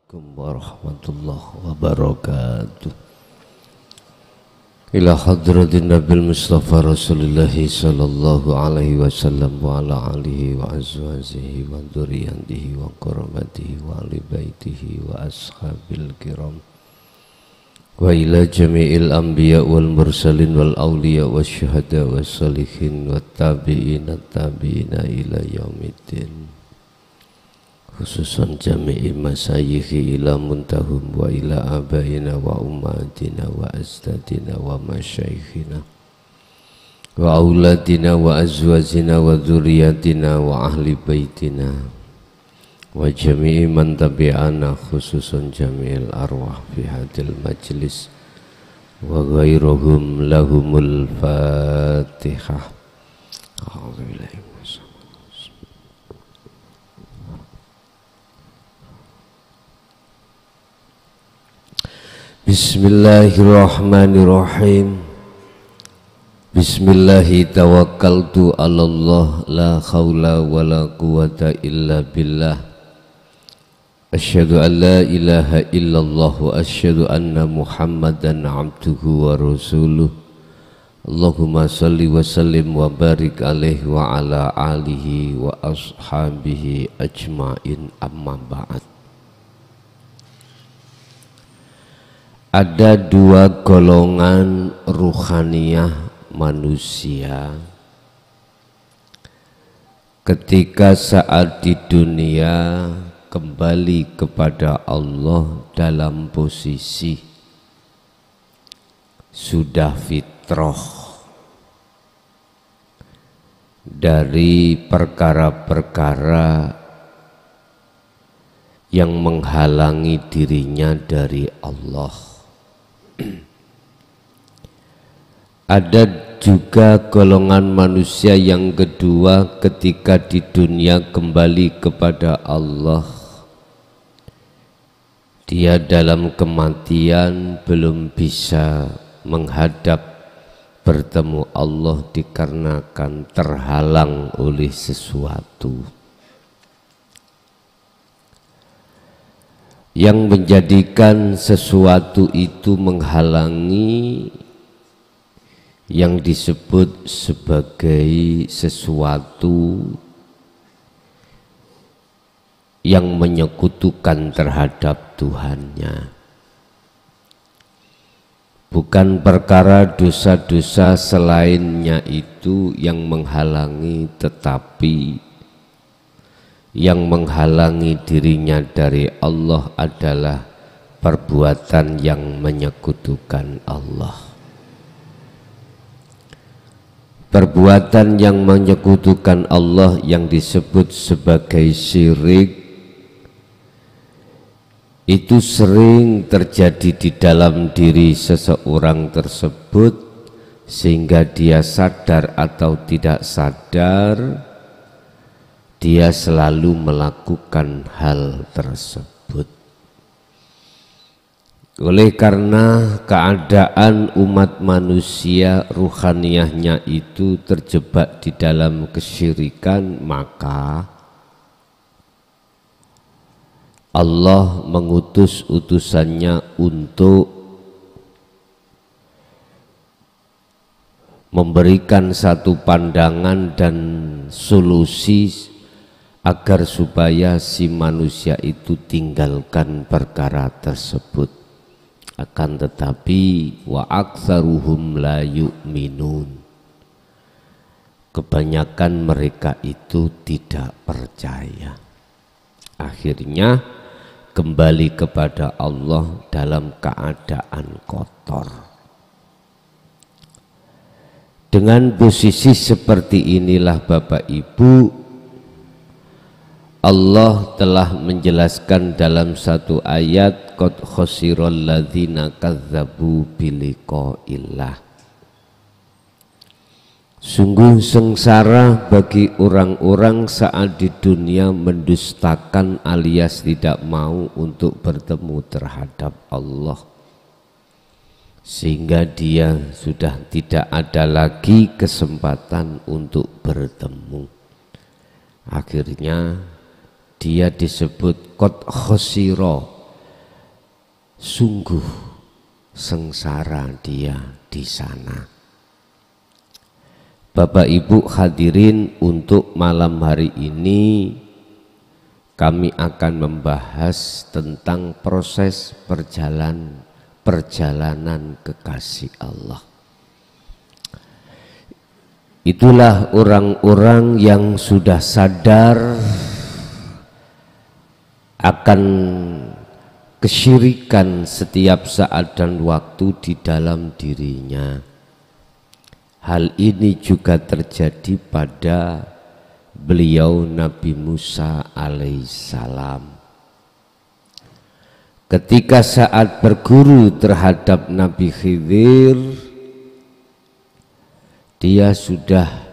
Assalamualaikum warahmatullahi wabarakatuh. Ila hadratin Nabil Mustafa Rasulullah sallallahu alaihi wasallam wa ala alihi wa azwajihi wa dzurriyyatihi wa qurrabatihi wa ali baitihi wa ashabil kiram wa ila jami'il anbiya wal mursalin wal awliya wasyuhada wassalihin wat tabi'ina ila yaumiddin, khususan jami'i masayikhi ila muntahum wa ila abaina wa ummatina wa azdadina wa masyayikhina wa auladina wa azwajina wa dzurriyyatina wa ahli baitina wa jami'i man tabi'ana, khususan jami'il arwah fi hadil majlis wa ghairuhum lahumul fatihah. A'udzubillahi. Bismillahirrahmanirrahim. Bismillahi tawakkaltu ala Allah, la khawla wa la quwata illa billah. Asyhadu an la ilaha illallah wa asyhadu anna Muhammadan abduhu wa rasuluh. Allahumma salli wa sallim wa barik alaihi wa ala alihi wa ashabihi ajma'in, amma ba'd. Ada dua golongan ruhaniyah manusia ketika saat di dunia kembali kepada Allah dalam posisi sudah fitrah dari perkara-perkara yang menghalangi dirinya dari Allah. Ada juga golongan manusia yang kedua ketika di dunia kembali kepada Allah, dia dalam kematian belum bisa menghadap bertemu Allah dikarenakan terhalang oleh sesuatu yang menjadikan sesuatu itu menghalangi, yang disebut sebagai sesuatu yang menyekutukan terhadap Tuhannya. Bukan perkara dosa-dosa selainnya itu yang menghalangi, tetapi yang menghalangi dirinya dari Allah adalah perbuatan yang menyekutukan Allah. Perbuatan yang menyekutukan Allah yang disebut sebagai syirik itu sering terjadi di dalam diri seseorang tersebut, sehingga dia sadar atau tidak sadar dia selalu melakukan hal tersebut. Oleh karena keadaan umat manusia ruhaniyahnya itu terjebak di dalam kesyirikan, maka Allah mengutus utusannya untuk memberikan satu pandangan dan solusi agar supaya si manusia itu tinggalkan perkara tersebut. Akan tetapi wa aktsaruhum la yu'minun, kebanyakan mereka itu tidak percaya. Akhirnya kembali kepada Allah dalam keadaan kotor. Dengan posisi seperti inilah Bapak Ibu, Allah telah menjelaskan dalam satu ayat, qad khasiral ladzina kadzdzabu biliqa'illah. Sungguh sengsara bagi orang-orang saat di dunia mendustakan alias tidak mau untuk bertemu terhadap Allah, sehingga dia sudah tidak ada lagi kesempatan untuk bertemu. Akhirnya dia disebut qad khasira, sungguh sengsara dia di sana. Bapak Ibu hadirin, untuk malam hari ini kami akan membahas tentang proses perjalanan kekasih Allah. Itulah orang-orang yang sudah sadar akan kesyirikan setiap saat dan waktu di dalam dirinya. Hal ini juga terjadi pada beliau Nabi Musa alaihissalam. Ketika saat berguru terhadap Nabi Khidir, dia sudah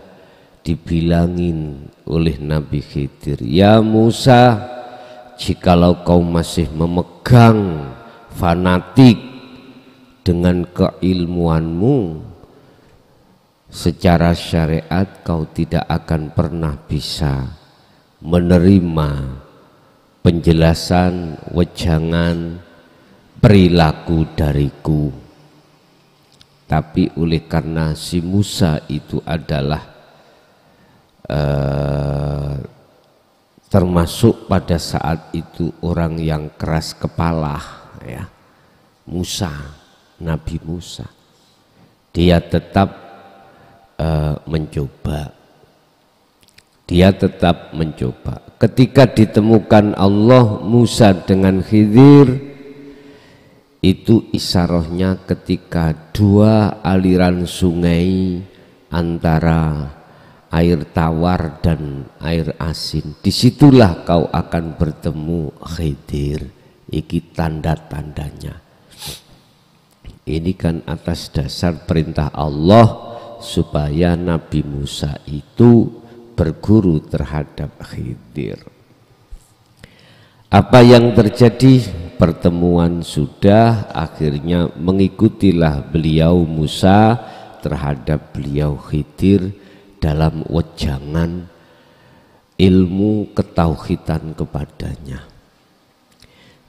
dibilangin oleh Nabi Khidir, "Ya Musa, jikalau kau masih memegang fanatik dengan keilmuanmu secara syariat, kau tidak akan pernah bisa menerima penjelasan wejangan perilaku dariku." Tapi oleh karena si Musa itu adalah termasuk pada saat itu orang yang keras kepala, ya, Nabi Musa, dia tetap mencoba. Ketika ditemukan Allah Musa dengan Khidir, itu isarohnya ketika dua aliran sungai antara air tawar dan air asin, disitulah kau akan bertemu Khidir. Iki tanda-tandanya. Ini kan atas dasar perintah Allah supaya Nabi Musa itu berguru terhadap Khidir. Apa yang terjadi? Pertemuan sudah, akhirnya mengikutilah beliau Musa terhadap beliau Khidir dalam wejangan ilmu ketauhidan kepadanya.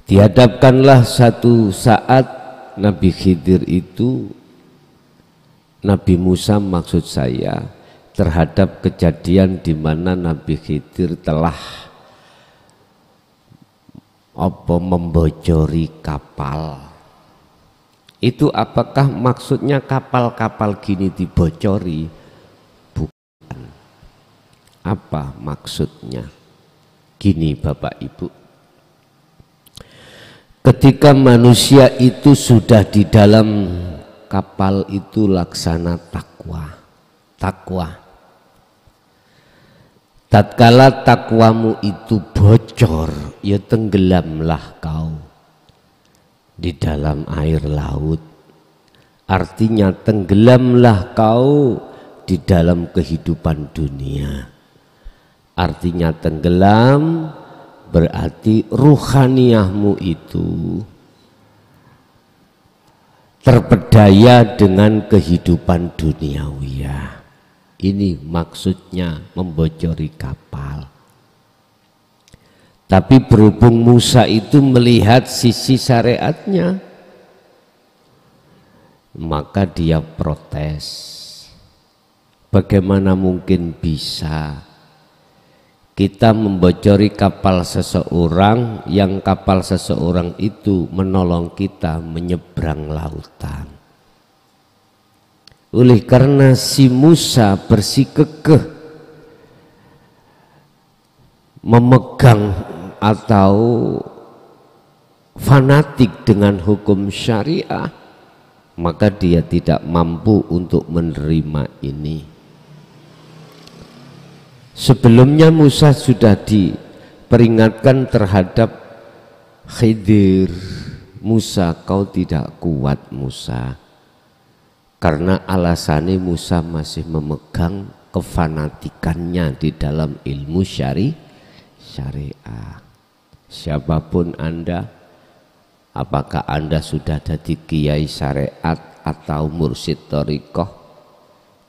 Dihadapkanlah satu saat Nabi Khidir itu, Nabi Musa maksud saya, terhadap kejadian di mana Nabi Khidir telah membocori kapal. Itu apakah maksudnya kapal-kapal gini dibocori? Bukan. Apa maksudnya? Gini Bapak Ibu, ketika manusia itu sudah di dalam kapal itu laksana takwa. Tatkala takwamu itu bocor, ya tenggelamlah kau di dalam air laut. Artinya tenggelamlah kau di dalam kehidupan dunia. Artinya tenggelam berarti ruhaniyahmu itu terpedaya dengan kehidupan duniawiyah. Ini maksudnya membocori kapal. Tapi berhubung Musa itu melihat sisi syariatnya, maka dia protes. Bagaimana mungkin bisa kita membocori kapal seseorang, yang kapal seseorang itu menolong kita menyeberang lautan. Oleh karena si Musa bersikukuh memegang atau fanatik dengan hukum syariah, maka dia tidak mampu untuk menerima ini. Sebelumnya Musa sudah diperingatkan terhadap Khidir, Musa kau tidak kuat Musa, karena alasannya Musa masih memegang kefanatikannya di dalam ilmu syariah. Siapapun Anda, apakah Anda sudah jadi kiai syariat atau mursyid thariqah,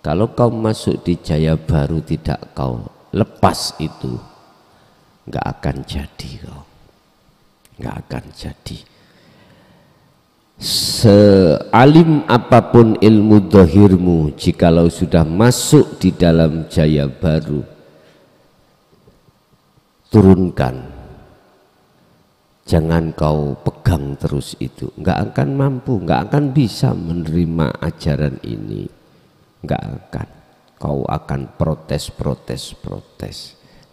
kalau kau masuk di Jaya Baru tidak kau lepas itu, nggak akan jadi kau, nggak akan jadi. Sealim apapun ilmu dhahirmu, jikalau sudah masuk di dalam jaya baru, turunkan. Jangan kau pegang terus itu, nggak akan mampu, nggak akan bisa menerima ajaran ini, nggak akan. Kau akan protes,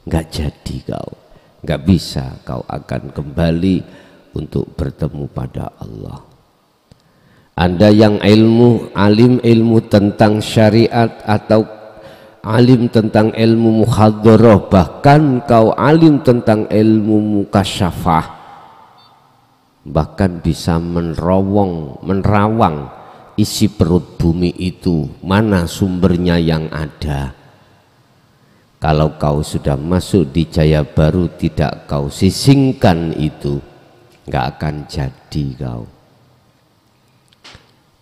nggak jadi kau, nggak bisa. Kau akan kembali untuk bertemu pada Allah. Anda yang alim ilmu tentang syariat atau alim tentang ilmu muhadharah, bahkan kau alim tentang ilmu mukasyafah, bahkan bisa menerawang isi perut bumi itu, mana sumbernya yang ada. Kalau kau sudah masuk di jaya baru, tidak kau sisingkan itu, nggak akan jadi kau.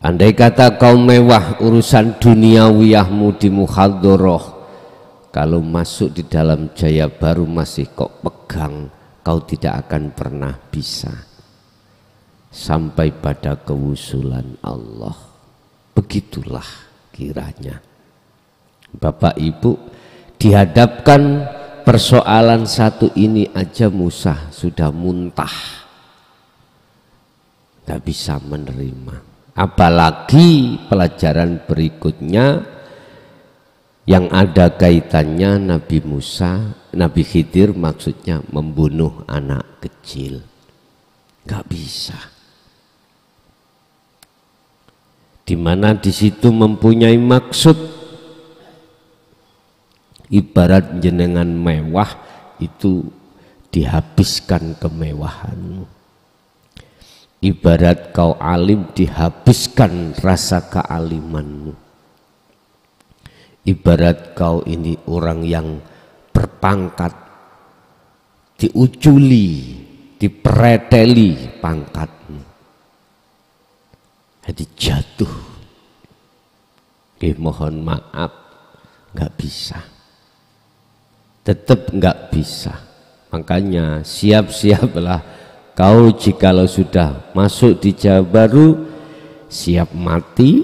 Andai kata kau mewah urusan duniawiyahmu di muhadharah, kalau masuk di dalam jaya baru masih kok pegang, kau tidak akan pernah bisa sampai pada kewusulan Allah. Begitulah kiranya. Bapak Ibu, dihadapkan persoalan satu ini aja Musa sudah muntah, gak bisa menerima. Apalagi pelajaran berikutnya yang ada kaitannya Nabi Musa, Nabi Khidir, maksudnya membunuh anak kecil. Gak bisa. Dimana di situ mempunyai maksud. Ibarat jenengan mewah itu dihabiskan kemewahanmu. Ibarat kau alim dihabiskan rasa kealimanmu. Ibarat kau ini orang yang berpangkat, diuculi, dipereteli pangkatmu, jadi jatuh. Mohon maaf, nggak bisa, tetap nggak bisa. Makanya siap-siaplah kau jikalau sudah masuk di jaya baru, siap mati,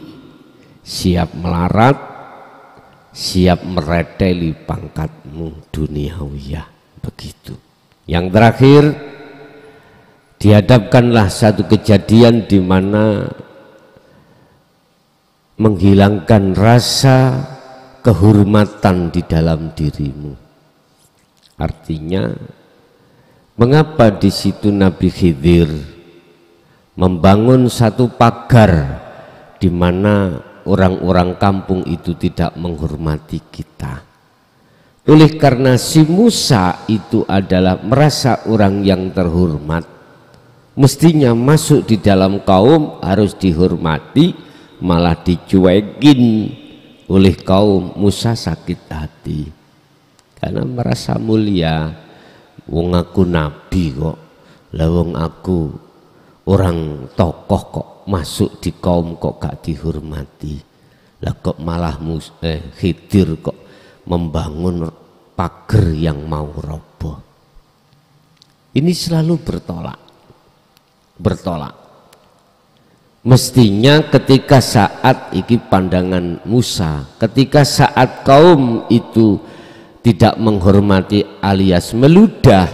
siap melarat, siap mereteli pangkatmu duniawiyah. Begitu. Yang terakhir, dihadapkanlah satu kejadian di mana menghilangkan rasa kehormatan di dalam dirimu. Artinya, mengapa di situ Nabi Khidir membangun satu pagar di mana orang-orang kampung itu tidak menghormati kita? Oleh karena si Musa itu adalah merasa orang yang terhormat, mestinya masuk di dalam kaum harus dihormati, malah dicuekin oleh kaum. Musa sakit hati karena merasa mulia. Wong aku nabi kok, lah wong aku orang tokoh kok masuk di kaum kok gak dihormati, lah kok malah Khidir kok membangun pagar yang mau roboh. Ini selalu bertolak. Mestinya ketika saat iki pandangan Musa, ketika saat kaum itu tidak menghormati alias meludahi,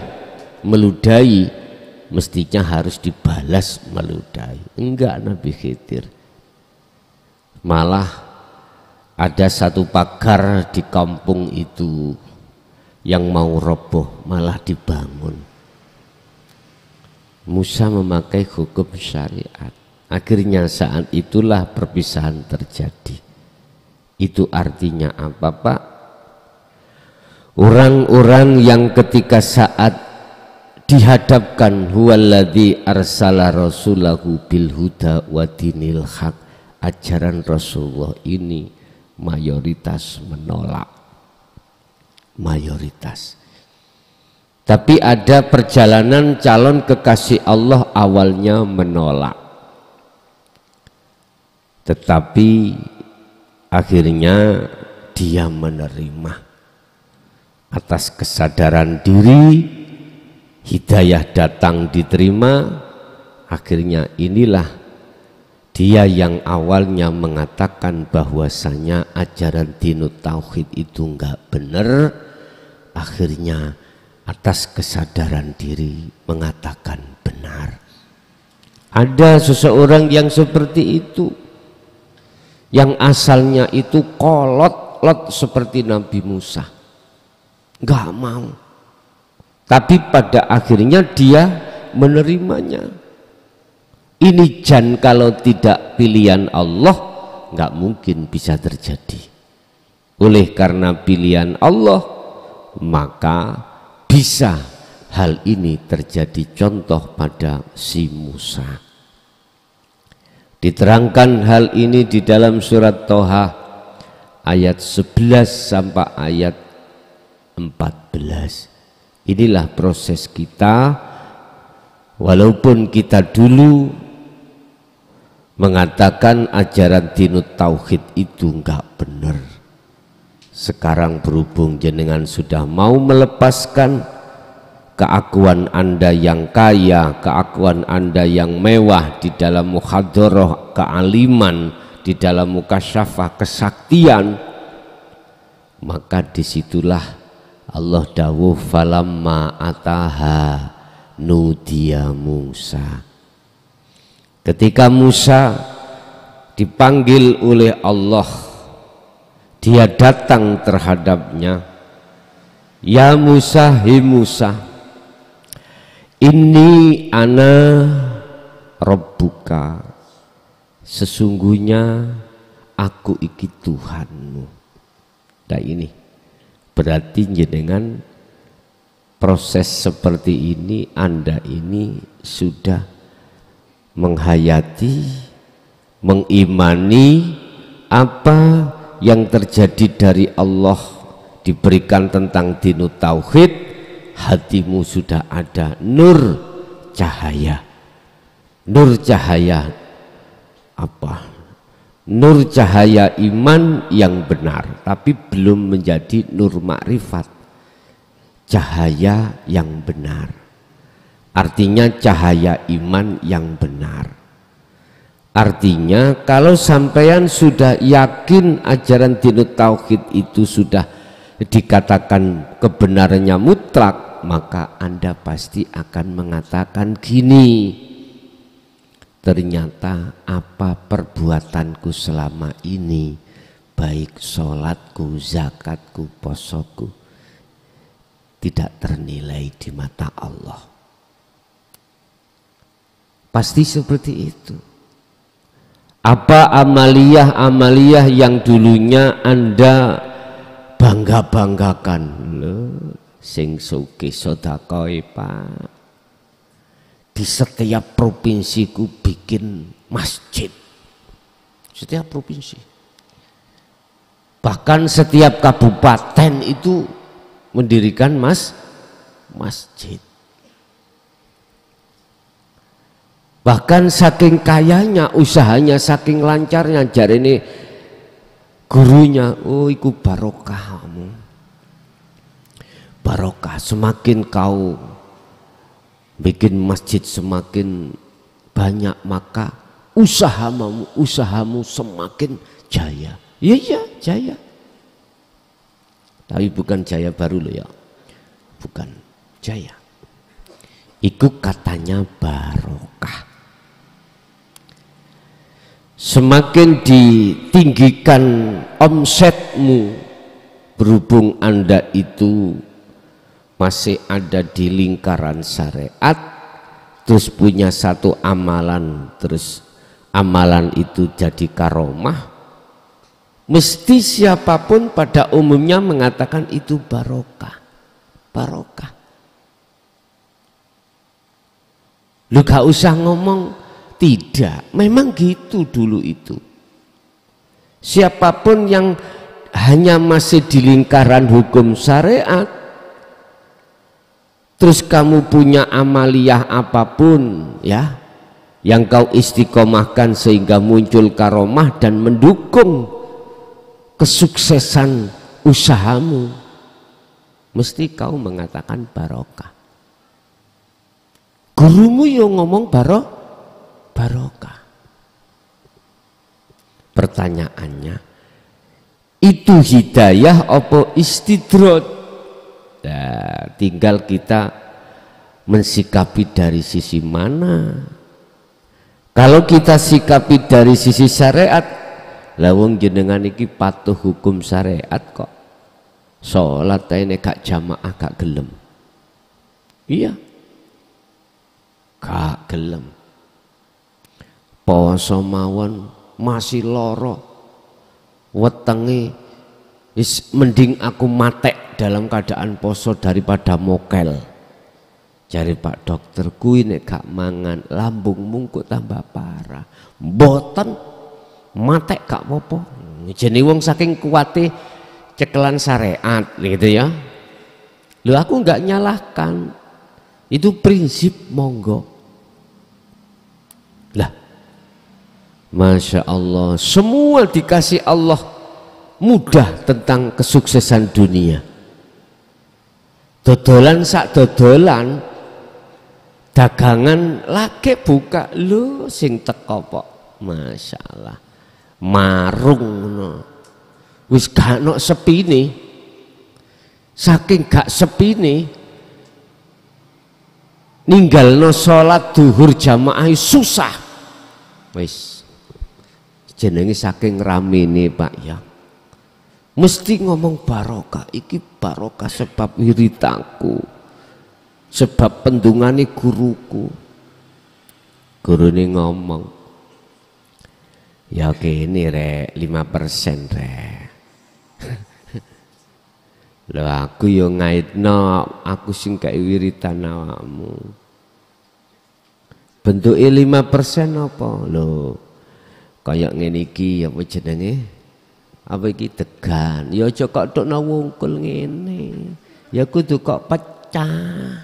mestinya harus dibalas meludahi. Enggak, Nabi Khidir malah ada satu pagar di kampung itu yang mau roboh, malah dibangun. Musa memakai hukum syariat. Akhirnya saat itulah perpisahan terjadi. Itu artinya apa, Pak? Orang-orang yang ketika saat dihadapkan huwaladzi arsala rasulahu bil huda wa dinil haq, ajaran Rasulullah ini mayoritas menolak, mayoritas. Tapi ada perjalanan calon kekasih Allah awalnya menolak, tetapi akhirnya dia menerima. Atas kesadaran diri, hidayah datang diterima. Akhirnya inilah Dia yang awalnya mengatakan bahwasanya ajaran dinut tauhid itu enggak benar, akhirnya atas kesadaran diri mengatakan benar. Ada seseorang yang seperti itu, yang asalnya itu kolot-lot seperti Nabi Musa, enggak mau, tapi pada akhirnya dia menerimanya. Ini jan kalau tidak pilihan Allah nggak mungkin bisa terjadi. Oleh karena pilihan Allah maka bisa hal ini terjadi. Contoh pada si Musa. Diterangkan hal ini di dalam surat Toha ayat 11 sampai ayat 14. Inilah proses kita, walaupun kita dulu mengatakan ajaran dinut tauhid itu enggak benar. Sekarang berhubung jenengan sudah mau melepaskan keakuan Anda yang kaya, keakuan Anda yang mewah di dalam muhadharah kealiman, di dalam mukasyafah kesaktian, maka disitulah Allah dawuh falamma ataha nudiya Musa. Ketika Musa dipanggil oleh Allah, dia datang terhadapnya. Ya Musa, hi Musa, ini ana Rabbuka, sesungguhnya aku iki Tuhanmu. Nah ini berarti jenengan proses seperti ini, Anda ini sudah menghayati, mengimani apa yang terjadi dari Allah, diberikan tentang dinut tauhid, hatimu sudah ada nur cahaya. Nur cahaya apa? Nur cahaya iman yang benar, tapi belum menjadi nur makrifat. Cahaya yang benar artinya cahaya iman yang benar. Artinya kalau sampean sudah yakin ajaran dinut tauhid itu sudah dikatakan kebenarannya mutlak, maka Anda pasti akan mengatakan gini, ternyata apa perbuatanku selama ini, baik sholatku, zakatku, posoku, tidak ternilai di mata Allah. Pasti seperti itu. Apa amaliyah-amaliyah yang dulunya Anda bangga-banggakan, loh, sing sugih sedekah Pak. Di setiap provinsiku bikin masjid. Setiap provinsi. Bahkan setiap kabupaten itu mendirikan masjid. Bahkan saking kayanya, usahanya saking lancarnya, jarene gurunya, oh iku barokah kamu. Barokah, semakin kau bikin masjid semakin banyak, maka usahamu semakin jaya. Iya jaya. Tapi bukan jaya baru loh ya. Bukan jaya. Iku katanya barokah. Semakin ditinggikan omsetmu, berhubung Anda itu masih ada di lingkaran syariat, terus punya satu amalan, terus amalan itu jadi karomah, mesti siapapun pada umumnya mengatakan itu barokah. Barokah. Lu gak usah ngomong tidak, memang gitu dulu itu. Siapapun yang hanya masih di lingkaran hukum syariat, terus kamu punya amaliyah apapun ya, yang kau istiqomahkan sehingga muncul karomah dan mendukung kesuksesan usahamu, mesti kau mengatakan barokah. Gurumu yang ngomong barokah. Pertanyaannya, itu hidayah apa istidraj? Nah, tinggal kita mensikapi dari sisi mana. Kalau kita sikapi dari sisi syariat, lawang jenengan iki patuh hukum syariat kok. Sholat ini gak jamaah gak gelem. Iya, gak gelem. Poso mawon masih loro, wetenge mending aku matek dalam keadaan poso daripada mokel. Jare Pak dokter, kuwi nek gak mangan lambungmu kok tambah parah. Mboten, matek gak apa-apa. Jenenge wong saking kuate cekelan syariat gitu ya. Lho aku nggak nyalahkan, itu prinsip, monggo. Lah, Masya Allah, semua dikasih Allah mudah tentang kesuksesan dunia. Dodolan sak dodolan, dagangan lagi buka, lho sing teko kok, Masya Allah, marung no. Wis gak ono sepine, saking gak sepine ninggalno sholat duhur jamaah susah. Wis jenenge saking ramene Pak ya, mesti ngomong barokah. Iki barokah sebab wiritaku, sebab pendungane guruku. Gurune ngomong, ya kene rek 5% rek. Lho aku yo ngaitno, aku sing kaya wiritan awakmu. Bentuke 5% apa? Lho kaya ngene iki apa jenenge? Apa iki degan? Ya aja kok tukno wungkul ngene. Ya kudu kok pecah.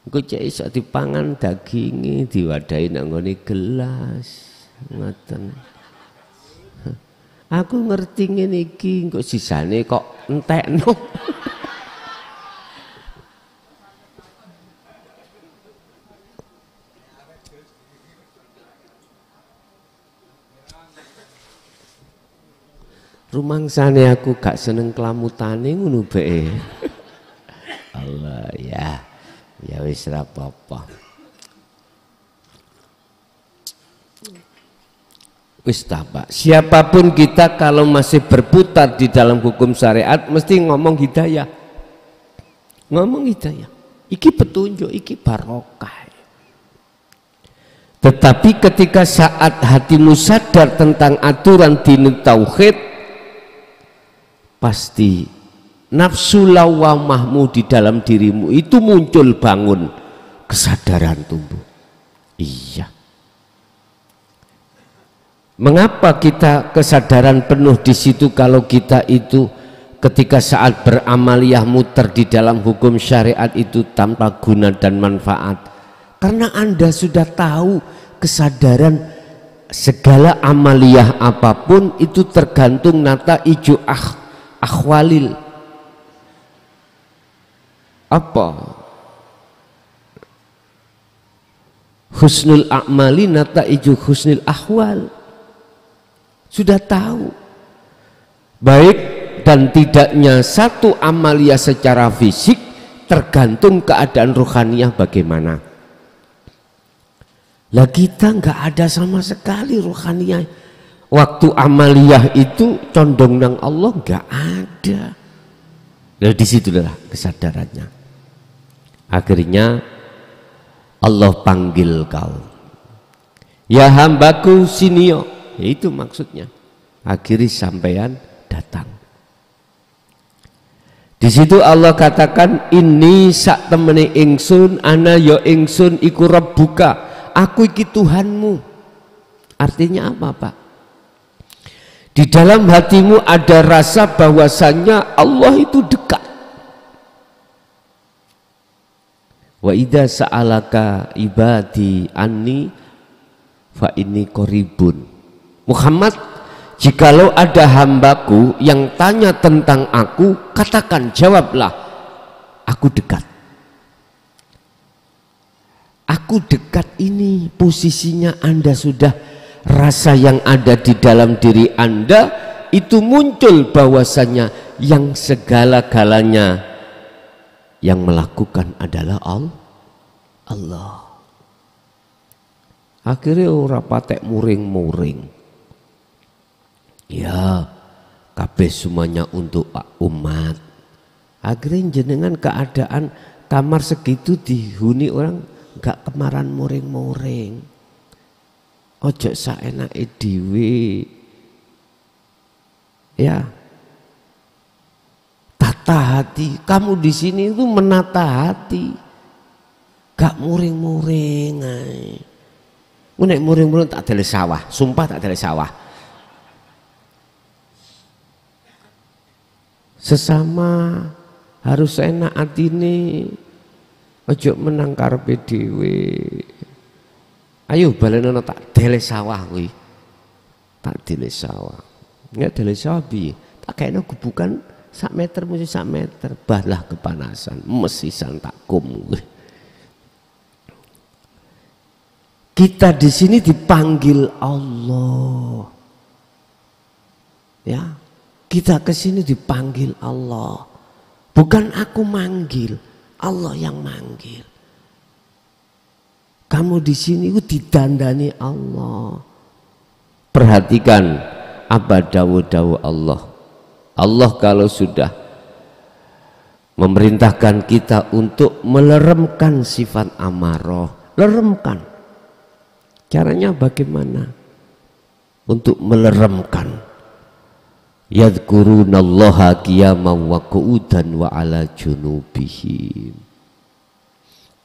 Engko cek iso dipangan daginge, diwadahi nang nggone gelas. Ngoten. Aku ngerti ngene iki, kok sisane kok entekno. Rumangsane aku gak seneng kelamutane ngono bae. Allah ya. Ya wis ra apa-apa. Wis Pak, siapapun kita kalau masih berputar di dalam hukum syariat mesti ngomong hidayah. Ngomong hidayah. Iki petunjuk, iki barokah. Tetapi ketika saat hatimu sadar tentang aturan din tauhid, pasti nafsu lawamahmu di dalam dirimu itu muncul, bangun, kesadaran tumbuh. Iya. Mengapa kita kesadaran penuh di situ kalau kita itu ketika saat beramaliyah muter di dalam hukum syariat itu tanpa guna dan manfaat? Karena Anda sudah tahu kesadaran segala amaliyah apapun itu tergantung nata iju akhwalil. Apa? Husnul a'mali nata iju husnul ahwal. Sudah tahu baik dan tidaknya satu amalia secara fisik tergantung keadaan ruhaniyah bagaimana. Lah kita nggak ada sama sekali ruhaniyah. Waktu amaliyah itu condong nang Allah nggak ada. Nah disitulah kesadarannya. Akhirnya Allah panggil kau, ya hambaku sinio. Ya itu maksudnya. Akhirnya sampean datang. Di situ Allah katakan, ini sak temene ingsun, ana ya ingsun iku rabbuka, aku iki Tuhanmu. Artinya apa Pak? Di dalam hatimu ada rasa bahwasannya Allah itu dekat. Wa idza sa'alaka ibadi anni fa inni qaribun. Muhammad, jikalau ada hambaku yang tanya tentang aku, katakan, jawablah, aku dekat. Aku dekat ini posisinya Anda sudah rasa yang ada di dalam diri Anda itu muncul bahwasanya yang segala-galanya yang melakukan adalah Allah. Akhirnya ora patek muring-muring. Ya, kabeh semuanya untuk umat. Akhirnya jenengan keadaan kamar segitu dihuni orang gak kemaran muring-muring. Ojo saenake dhewe. Ya. Tata hati. Kamu di sini itu menata hati. Gak muring-muring ae. Nek muring-muring tak dele sawah, sumpah tak dele sawah. Sesama harus enak atine. Ojo menang karepe dhewe. Ayo balenono tak dele sawah kuwi. Tak dele sawah. Nek dele sawah piye? Tak kene gubukan sak meter mesti sak meter. Balah kepanasan, mesisan tak kum kuwi. Kita di sini dipanggil Allah. Ya. Kita ke sini dipanggil Allah. Bukan aku manggil, Allah yang manggil. Kamu di sini didandani Allah. Perhatikan apa dawuh-dawuh Allah. Allah kalau sudah memerintahkan kita untuk meleremkan sifat amarah, leremkan. Caranya bagaimana? Untuk meleremkan. Yadhkurunallaha qiyaman wa qu'udan wa ala junubihim.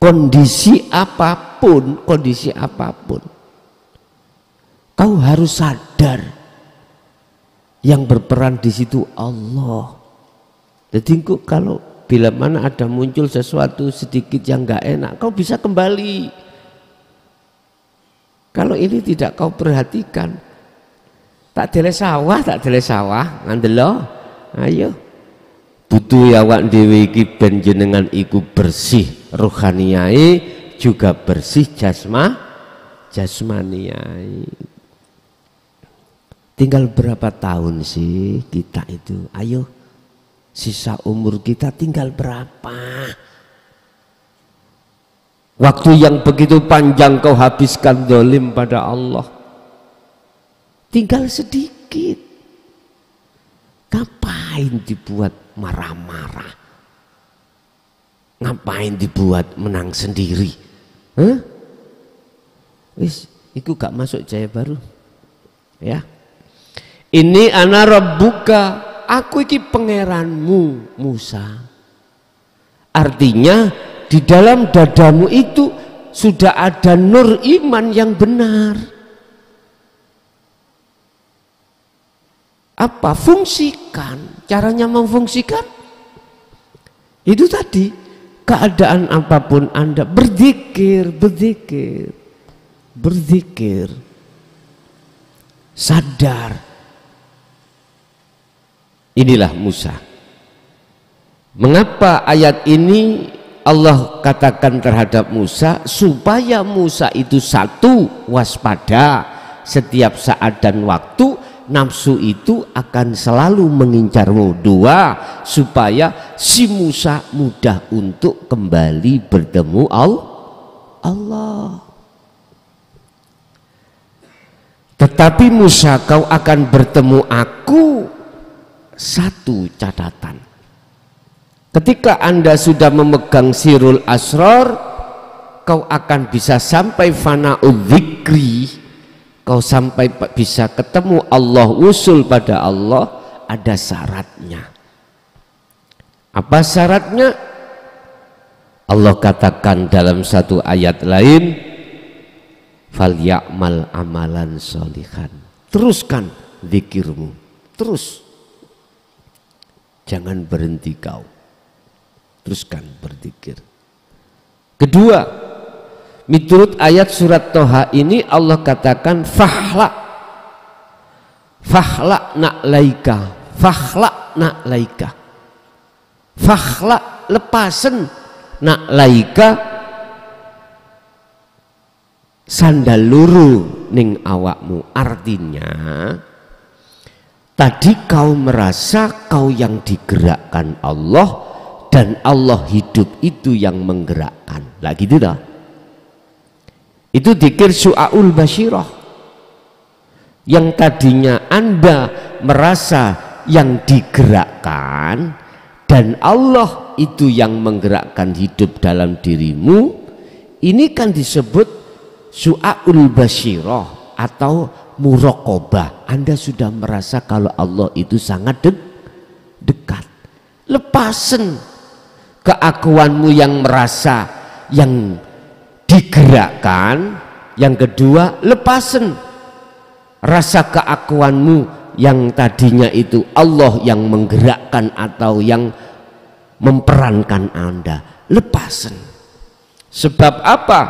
Kondisi apapun, kau harus sadar yang berperan di situ Allah. Jadi kalau bila mana ada muncul sesuatu sedikit yang enggak enak, kau bisa kembali. Kalau ini tidak kau perhatikan, tak dele sawah, ngandelo. Ayo. Butuh awak dhewe iki ben jenengan iku bersih rohaniyae juga bersih jasmaniyae. Tinggal berapa tahun sih kita itu? Ayo. Sisa umur kita tinggal berapa? Waktu yang begitu panjang kau habiskan zalim pada Allah. Tinggal sedikit. Ngapain dibuat marah-marah? Ngapain dibuat menang sendiri? Wis, iku gak masuk Jaya Baru. Ya. Ini ana rabbuka, aku iki pangeranmu Musa. Artinya di dalam dadamu itu sudah ada nur iman yang benar. Apa? Fungsikan. Caranya memfungsikan itu tadi, keadaan apapun Anda berzikir, sadar. Inilah Musa. Mengapa ayat ini Allah katakan terhadap Musa? Supaya Musa itu satu, waspada setiap saat dan waktu. Nafsu itu akan selalu mengincarmu. Dua, supaya si Musa mudah untuk kembali bertemu Allah. Tetapi Musa, kau akan bertemu aku. Satu catatan, ketika Anda sudah memegang sirul asrar, kau akan bisa sampai fana'udz dzikri, kau sampai bisa ketemu Allah, usul pada Allah. Ada syaratnya. Apa syaratnya? Allah katakan dalam satu ayat lain, falya'mal amalan sholihan. Teruskan zikirmu, terus. Jangan berhenti kau. Teruskan berzikir. Kedua, menurut ayat surat Toha ini Allah katakan fahla na'laika. Fahla lepasen na'laika sandal luru ning awakmu. Artinya tadi kau merasa kau yang digerakkan Allah dan Allah hidup itu yang menggerakkan. Lah gitu dah. Itu dzikir su'aul basyirah. Yang tadinya Anda merasa yang digerakkan dan Allah itu yang menggerakkan hidup dalam dirimu, ini kan disebut su'aul basyirah atau muraqabah. Anda sudah merasa kalau Allah itu sangat dekat. Lepasen keakuanmu yang merasa yang digerakkan. Yang kedua, lepasen rasa keakuanmu yang tadinya itu Allah yang menggerakkan atau yang memperankan Anda. Lepasen. Sebab apa?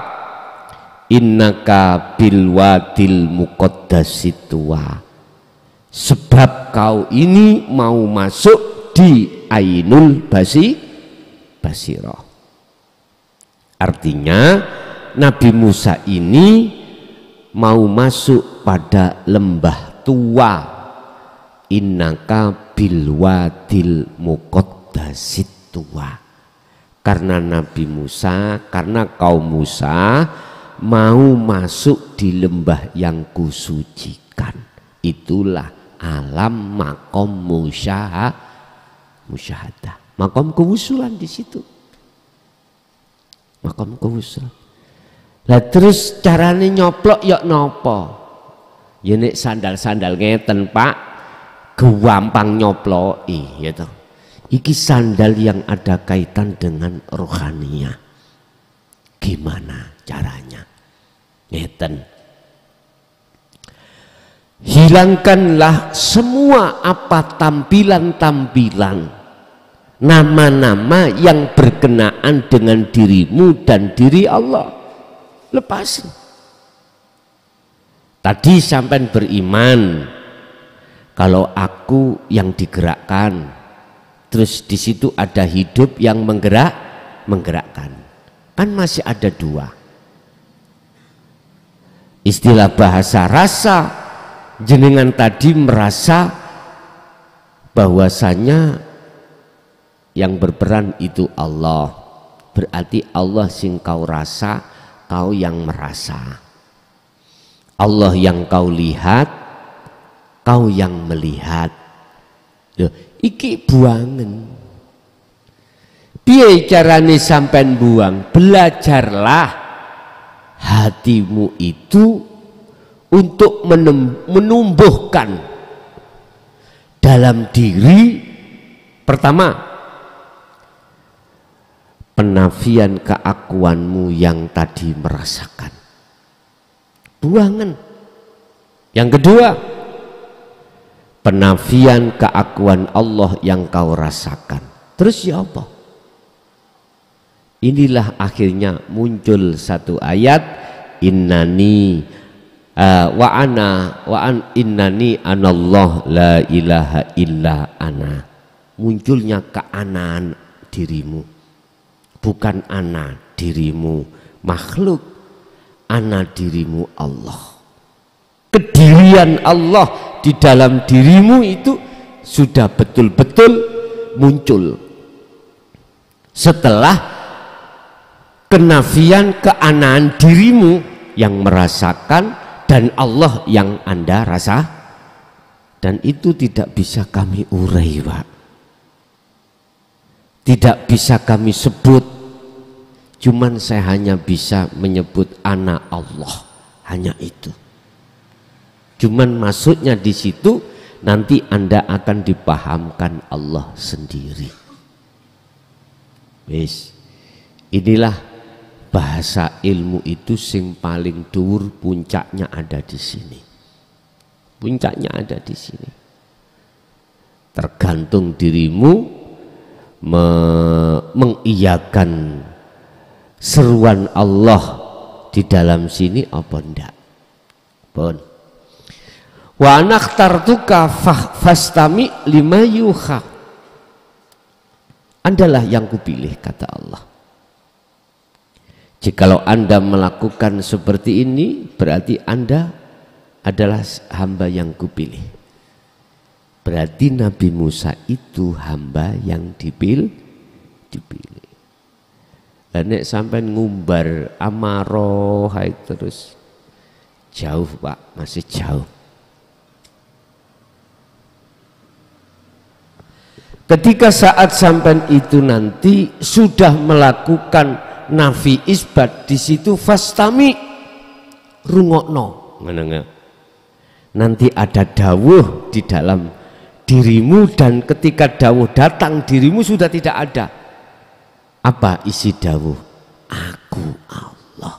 Innaka bil wadil muqaddasit tuwa. Sebab kau ini mau masuk di ainul basirah. Artinya Nabi Musa ini mau masuk pada lembah tua. Innaka bil wadil muqaddasit tuwa. Karena Nabi Musa, karena kaum Musa mau masuk di lembah yang kusucikan. Itulah alam makom musyahadah. Makom kewusulan di situ. Makom kewusulan. Lah terus carane nyoplok ya napa? Ya nek sandal-sandal ngeten, Pak, gampang nyoploki gitu. Iki sandal yang ada kaitan dengan rohaniah. Gimana caranya? Ngeten. Hilangkanlah semua apa tampilan-tampilan, nama-nama yang berkenaan dengan dirimu dan diri Allah. Lepasin. Tadi sampai beriman kalau aku yang digerakkan, terus di situ ada hidup yang menggerakkan. Kan masih ada dua. Istilah bahasa rasa, jenengan tadi merasa bahwasanya yang berperan itu Allah. Berarti Allah sing kau rasa, kau yang merasa. Allah yang kau lihat, kau yang melihat. Loh, iki buangen. Piye carane sampean buang? Belajarlah hatimu itu untuk menumbuhkan dalam diri pertama penafian keakuanmu yang tadi merasakan. Buangan. Yang kedua, penafian keakuan Allah yang kau rasakan. Terus ya apa? Inilah akhirnya muncul satu ayat, innani innani anallah la ilaha illa ana. Munculnya keanaan dirimu, bukan ana dirimu makhluk, ana dirimu Allah. Kedirian Allah di dalam dirimu itu sudah betul-betul muncul setelah kenafian keanaan dirimu yang merasakan dan Allah yang Anda rasa. Dan itu tidak bisa kami urai, Pak. Tidak bisa kami sebut. Cuman saya hanya bisa menyebut anak Allah, hanya itu. Cuman maksudnya di situ nanti Anda akan dipahamkan Allah sendiri. Wis, inilah bahasa ilmu itu sing paling dhuwur, puncaknya ada di sini. Puncaknya ada di sini. Tergantung dirimu mengiyakan seruan Allah di dalam sini apa enggak. Pun. Wa anakhtartuka fastami lima yuha. Andalah yang kupilih, kata Allah. Jikalau Anda melakukan seperti ini, berarti Anda adalah hamba yang kupilih. Berarti Nabi Musa itu hamba yang dipilih. Nek sampai ngumbar amaroh terus jauh Pak, masih jauh. Ketika saat sampai itu nanti sudah melakukan nafi isbat, di situ fastami rungokno. Nanti ada dawuh di dalam dirimu, dan ketika dawuh datang dirimu sudah tidak ada. Apa isi dawuh? Aku Allah.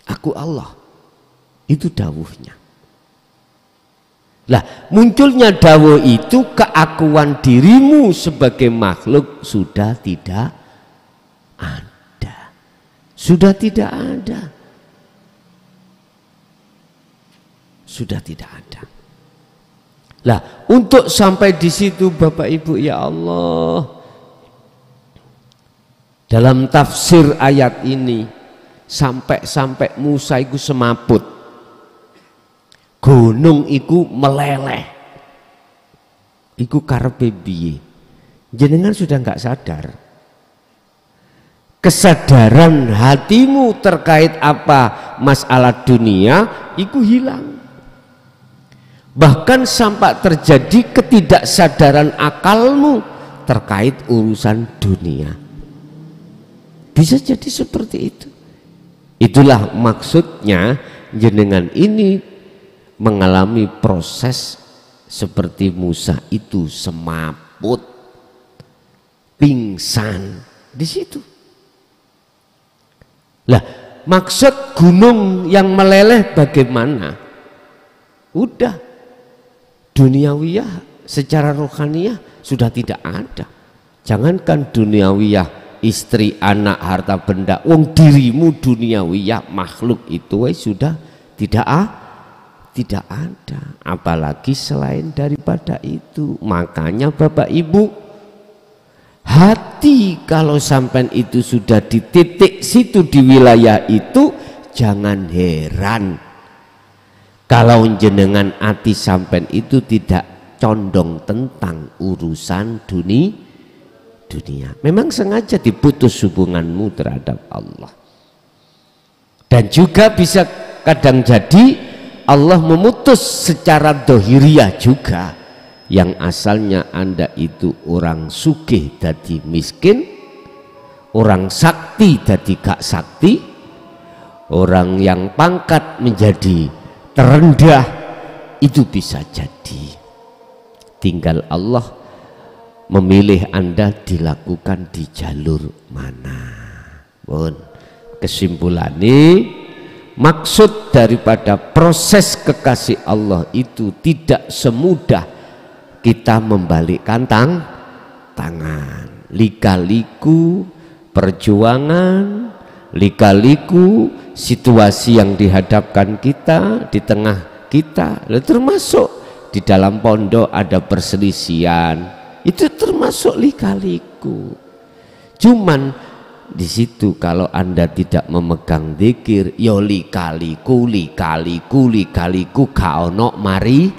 Aku Allah. Itu dawuhnya. Lah, munculnya dawuh itu, keakuan dirimu sebagai makhluk sudah tidak ada. Sudah tidak ada. Sudah tidak ada. Lah, untuk sampai di situ Bapak Ibu ya Allah, dalam tafsir ayat ini sampai Musa itu semaput. Gunung iku meleleh, iku karepe piye? Jenengan sudah nggak sadar. Kesadaran hatimu terkait apa masalah dunia iku hilang. Bahkan sampai terjadi ketidaksadaran akalmu terkait urusan dunia. Bisa jadi seperti itu. Itulah maksudnya jenengan ini mengalami proses seperti Musa itu, semaput, pingsan di situ. Lah, maksud gunung yang meleleh bagaimana? Udah, duniawiyah secara rohaniyah sudah tidak ada. Jangankan duniawiyah, istri, anak, harta benda, wong dirimu duniawiyah, makhluk itu sudah tidak ada, apalagi selain daripada itu. Makanya Bapak Ibu, hati kalau sampai itu sudah di titik situ, di wilayah itu, jangan heran kalau jenengan hati sampai itu tidak condong tentang urusan dunia. Memang sengaja diputus hubunganmu terhadap Allah. Dan juga bisa kadang jadi Allah memutus secara dohiriyah juga, yang asalnya Anda itu orang sugih jadi miskin, orang sakti jadi gak sakti, orang yang pangkat menjadi terendah, itu bisa jadi. Tinggal Allah memilih Anda dilakukan di jalur mana. Bon, kesimpulannya, maksud daripada proses kekasih Allah itu tidak semudah kita membalikkan tangan. Lika-liku perjuangan, lika-liku situasi yang dihadapkan kita, di tengah kita, termasuk di dalam pondok ada perselisihan, itu termasuk lika-liku. Cuman di situ kalau Anda tidak memegang zikir, yo lika-liku kaono marine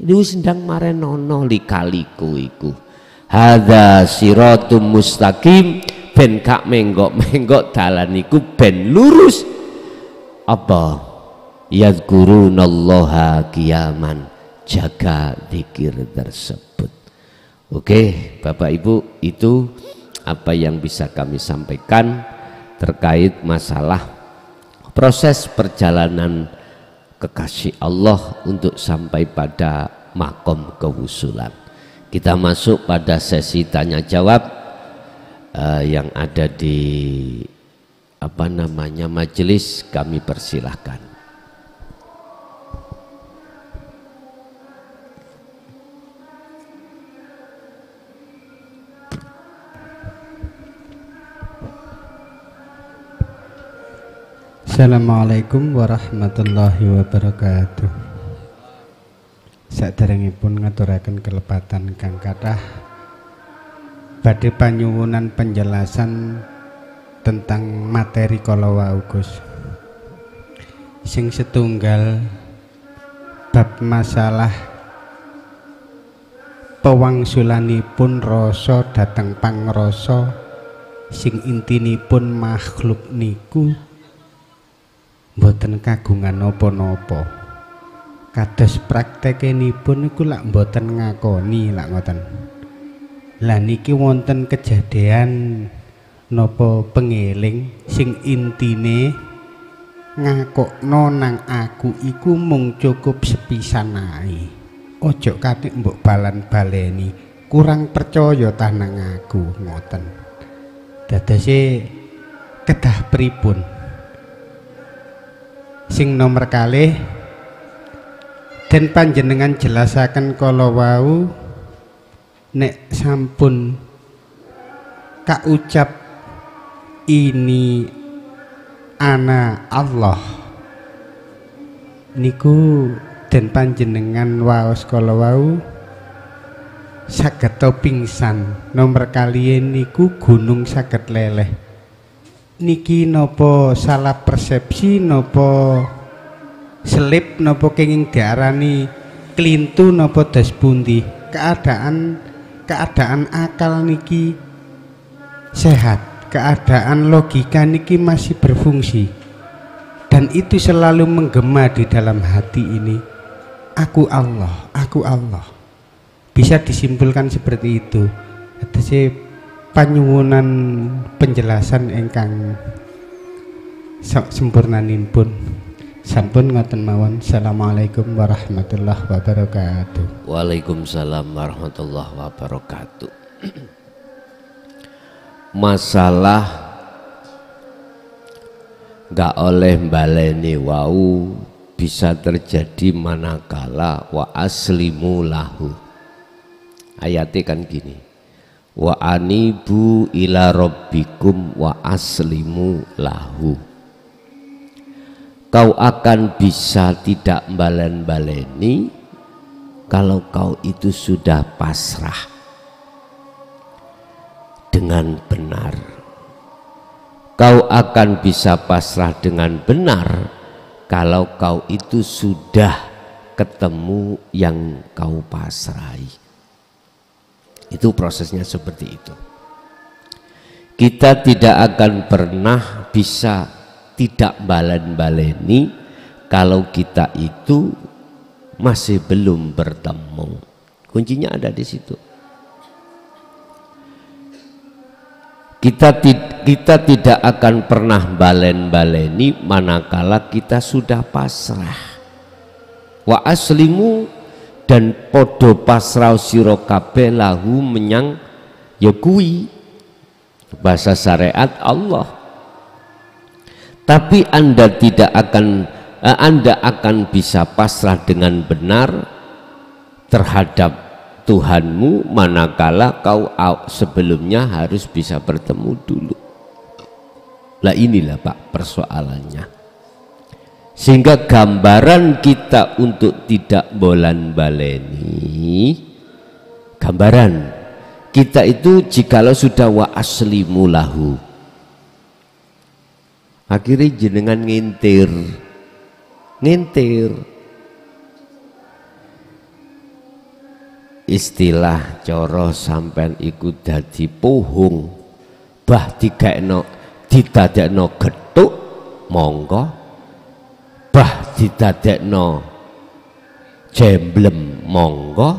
lu sedang marenono lika-liku iku. Hadza siratum mustaqim, ben gak menggok dalan iku ben lurus. Apa? Yadhkurunallaha qiyaman, jaga zikir tersebut. Oke, Bapak Ibu, itu apa yang bisa kami sampaikan terkait masalah proses perjalanan kekasih Allah untuk sampai pada makom kewusulan. Kita masuk pada sesi tanya jawab yang ada di majelis. Kami persilahkan. Assalamualaikum warahmatullahi wabarakatuh. Saderengipun ngaturaken kelepatan kang kathah badhe panyuwunan penjelasan tentang materi kala wau Gus. Sing setunggal bab masalah pewangsulanipun rasa dhateng pangrasa sing intinipun makhluk niku mboten kagungan napa-napa. Kados praktekenipun niku lak mboten ngakoni lak ngoten. Lah niki wonten kejadian napa pengeling sing intine ngakokno nang aku iku mung cukup sepisan ae. Ojo katik mbok balan-baleni, kurang percaya ta nang aku ngoten. Dadose kedah pripun? Sing nomor kalih den panjenengan jelasaken kala wau nek sampun kaucap ini ana Allah niku den panjenengan waos kala wau saged pingsan. Nomor kaliyan niku gunung saged leleh. Niki nopo salah persepsi, nopo selip, nopo kenging diarani klintu, nopo das pundi? Keadaan akal niki sehat, keadaan logika niki masih berfungsi, dan itu selalu menggema di dalam hati ini. Aku Allah, aku Allah. Bisa disimpulkan seperti itu. Atas panyuwunan penjelasan ingkang sempurnanipun. Sampun ngoten mawon. Assalamualaikum warahmatullahi wabarakatuh. Waalaikumsalam warahmatullahi wabarakatuh. Masalah gak oleh baleni wau bisa terjadi manakala wa aslimu lahu. Ayatnya kan gini, wa anibu ila rabbikum wa aslimu lahu. Kau akan bisa tidak balen-baleni kalau kau itu sudah pasrah dengan benar. Kau akan bisa pasrah dengan benar kalau kau itu sudah ketemu yang kau pasrahi. Itu prosesnya seperti itu. Kita tidak akan pernah bisa tidak balen-baleni kalau kita itu masih belum bertemu. Kuncinya ada di situ. Kita tidak akan pernah balen-baleni manakala kita sudah pasrah. Wa aslimu, dan podo pasrah sira kabeh lahu menyang ya kuwi bahasa syariat Allah. Tapi Anda akan bisa pasrah dengan benar terhadap Tuhanmu manakala kau sebelumnya harus bisa bertemu dulu. Lah inilah Pak persoalannya. Sehingga gambaran kita untuk tidak bolan-baleni, gambaran kita itu jikalau sudah wa aslimu lahu, akhirnya jenengan ngintir istilah coro sampean iku dadi pohong bah didadekno gethuk monggo, bah didadekno jemblem monggo,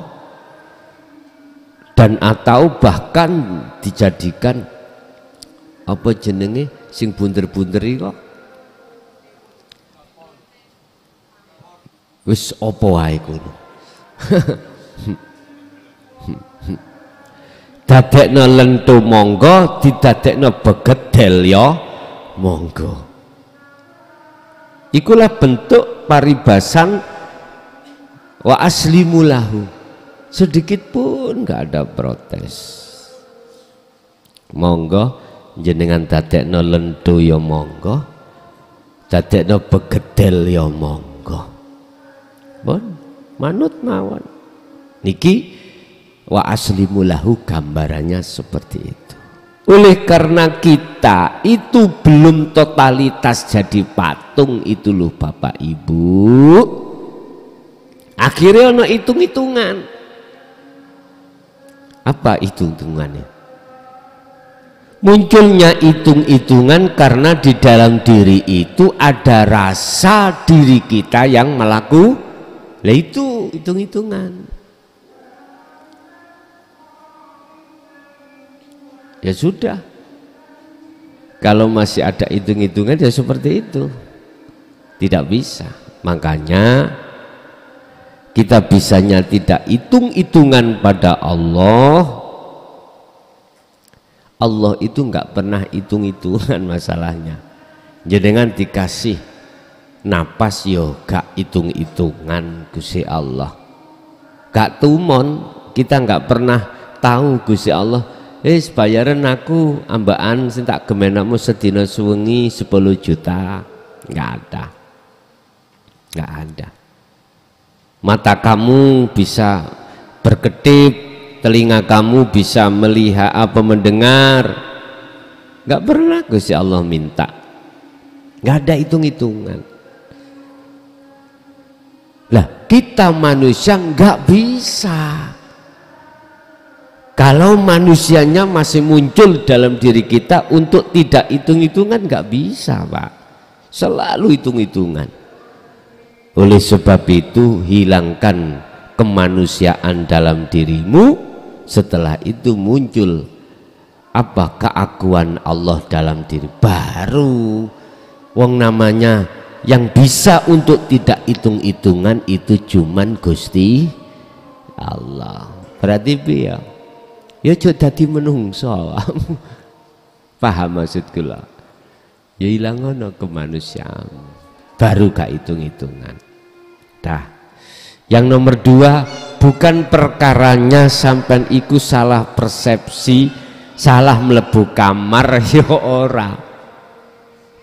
dan atau bahkan dijadikan apa jenenge sing bunder-bunder iku wis apa wae kuwi. Dadekno lentu monggo, didadekno begedel ya monggo. Ikulah bentuk paribasan wa aslimu lahu. Sedikit pun nggak ada protes. Monggo jenengan dadekno lentu ya monggo, dadekno begedel ya monggo. Bon, manut mawon. Niki wa aslimu lahu, gambarannya seperti itu. Oleh karena kita itu belum totalitas jadi patung itu loh Bapak Ibu, akhirnya ono hitung-hitungan. Apa hitung-hitungannya? Munculnya hitung-hitungan karena di dalam diri itu ada rasa diri kita yang melakukan. Lah itu hitung-hitungan. Ya sudah, kalau masih ada hitung-hitungan ya seperti itu, tidak bisa. Makanya kita bisanya tidak hitung-hitungan pada Allah. Allah itu nggak pernah hitung-hitungan masalahnya. Jenengan dikasih napas yo gak hitung-hitungan Gusti Allah. Gak tumon, kita nggak pernah tahu Gusti Allah. Bayaran aku ambaan sing tak gemenakmu sedina suwengi 10 juta. Nggak ada. Nggak ada. Mata kamu bisa berkedip, telinga kamu bisa melihat apa mendengar. Nggak pernah Gusti Allah minta. Nggak ada hitung-hitungan. Lah kita manusia nggak bisa. Kalau manusianya masih muncul dalam diri kita untuk tidak hitung-hitungan, nggak bisa Pak, selalu hitung-hitungan. Oleh sebab itu hilangkan kemanusiaan dalam dirimu, setelah itu muncul apa? Keakuan Allah dalam diri, baru wong namanya yang bisa untuk tidak hitung-hitungan itu cuman Gusti Allah. Berarti ya ya jadi dadi menungso. Paham maksud kula? Ya ilang ono kemanusiaan, baru gak hitung-hitungan. Dah. Yang nomor 2, bukan perkaranya sampean iku salah persepsi, salah mlebu kamar ya ora.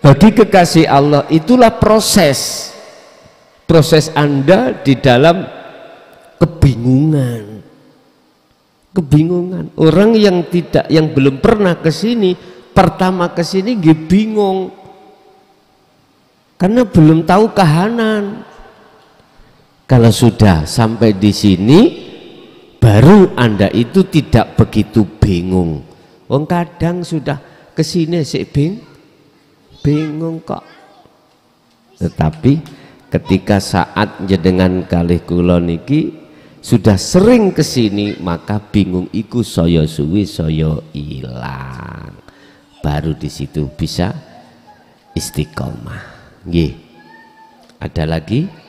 Bagi kekasih Allah itulah proses Anda di dalam kebingungan. Orang yang belum pernah ke sini, pertama ke sini dia bingung karena belum tahu kahanan. Kalau sudah sampai di sini, baru Anda itu tidak begitu bingung. Wong kadang sudah ke sini sih bingung kok. Tetapi ketika saat jenengan kalih kula niki sudah sering kesini, maka bingung iku saya suwi saya ilang, baru di situ bisa istiqomah. Nggih. Ada lagi?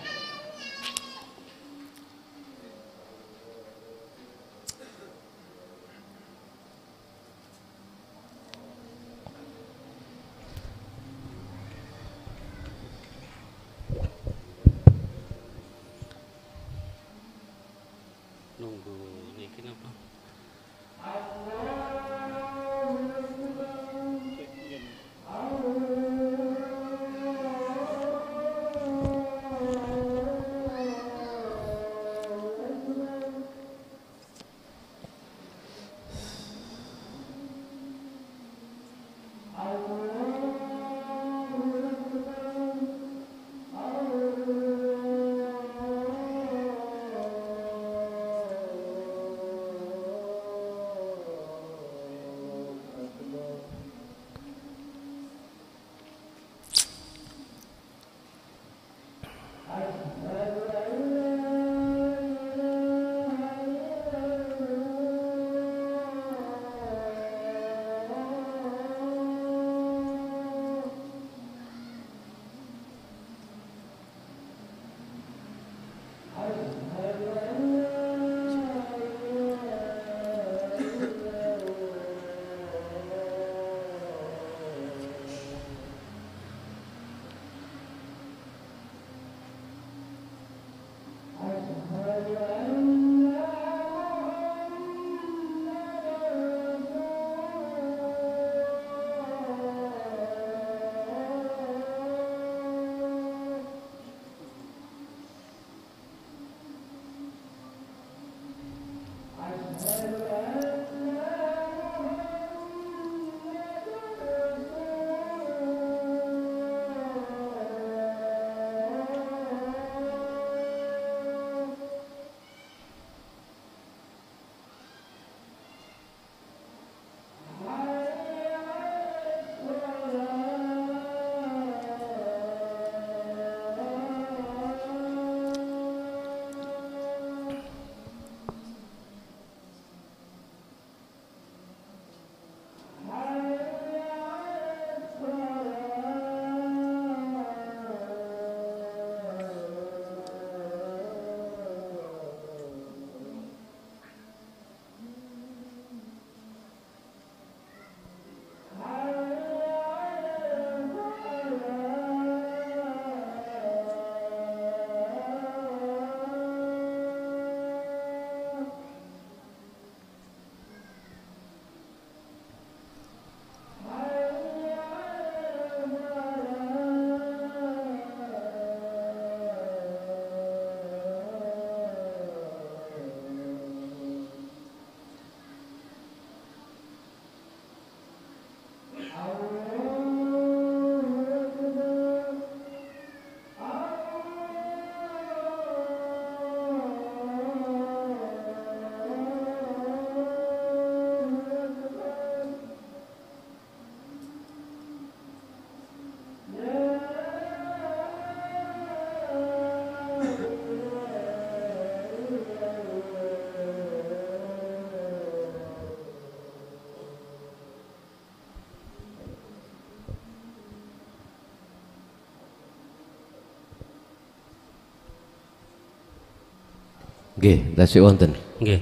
Nggih, tasih wonten. Nggih.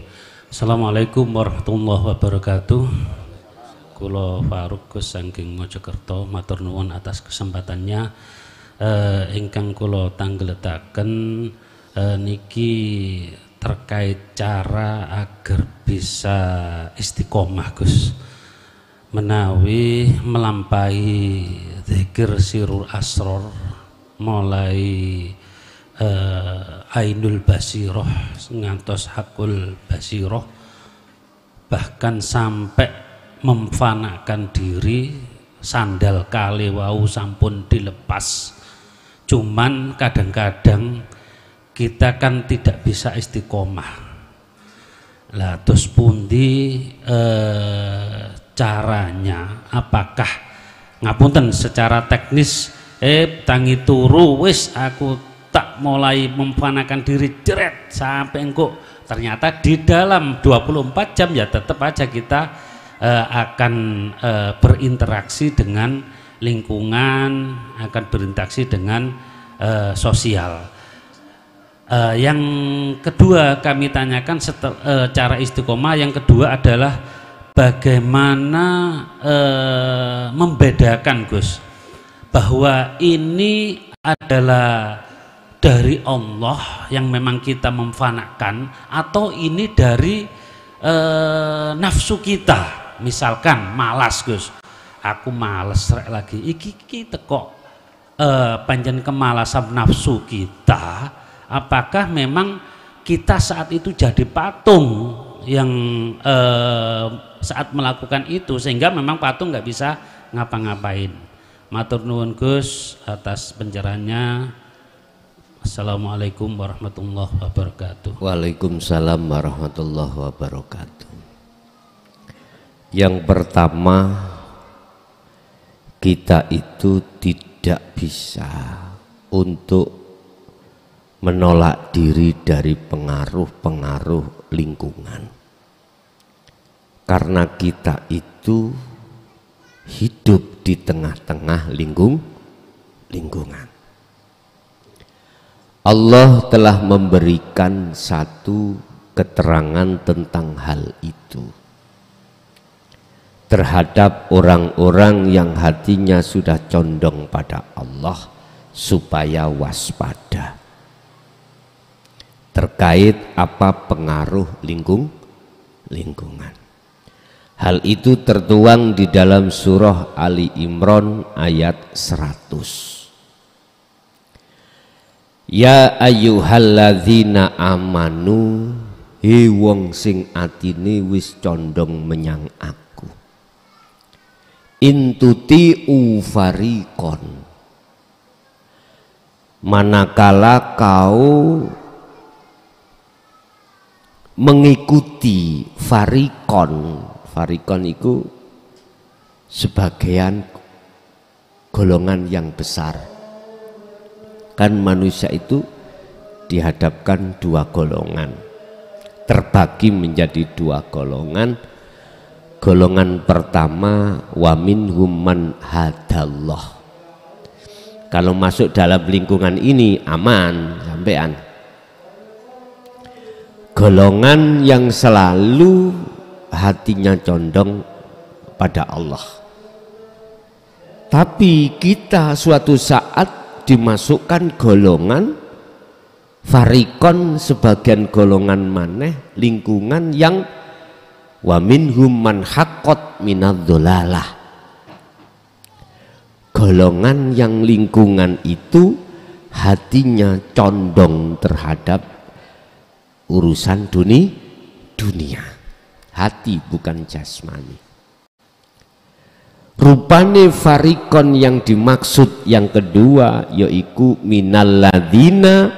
Assalamualaikum warahmatullahi wabarakatuh. Kula Faruk Gus saking Mojokerto, matur nuwun atas kesempatannya. Ingkang kula tanggletaken niki terkait cara agar bisa istiqomah Gus. Menawi melampaui zikir sirul asror mulai Ainul Basiroh ngantos Hakul Basiroh, bahkan sampai memfanakan diri, sandal kali wau sampun dilepas. Cuman kadang-kadang kita kan tidak bisa istiqomah. Lah terus pundi caranya? Apakah ngapunten secara teknis tangi turu wis aku tak mulai memfanakan diri jeret sampai engkau, ternyata di dalam 24 jam ya tetap aja kita akan berinteraksi dengan lingkungan, akan berinteraksi dengan sosial. Yang kedua kami tanyakan cara istiqomah, yang kedua adalah bagaimana membedakan Gus bahwa ini adalah dari Allah yang memang kita memfanakan, atau ini dari nafsu kita. Misalkan malas Gus, aku males rek lagi iki teko panjen kemalasan nafsu kita. Apakah memang kita saat itu jadi patung yang saat melakukan itu sehingga memang patung nggak bisa ngapa-ngapain. Matur nuwun Gus atas pencerahannya. Assalamualaikum warahmatullahi wabarakatuh. Waalaikumsalam warahmatullahi wabarakatuh. Yang pertama, kita itu tidak bisa untuk menolak diri dari pengaruh-pengaruh lingkungan, karena kita itu hidup di tengah-tengah lingkungan. Allah telah memberikan satu keterangan tentang hal itu terhadap orang-orang yang hatinya sudah condong pada Allah, supaya waspada terkait apa pengaruh lingkungan. Hal itu tertuang di dalam surah Ali Imran ayat 100. Ya ayyuhalladzina amanu, he wong sing atine wis condong menyang aku, intuti ufariqon, manakala kau mengikuti farikon itu sebagian golongan yang besar. Kan manusia itu dihadapkan dua golongan, terbagi menjadi dua golongan. Golongan pertama, wa minhum man hadallah. Kalau masuk dalam lingkungan ini aman sampean. Golongan yang selalu hatinya condong pada Allah. Tapi kita suatu saat dimasukkan golongan farikon, sebagian golongan maneh lingkungan yang wa minhum man haqqat minadz-dhalalah. Golongan yang lingkungan itu hatinya condong terhadap urusan dunia, hati bukan jasmani. Rupane farikon yang dimaksud yang kedua yaiku minalladzina,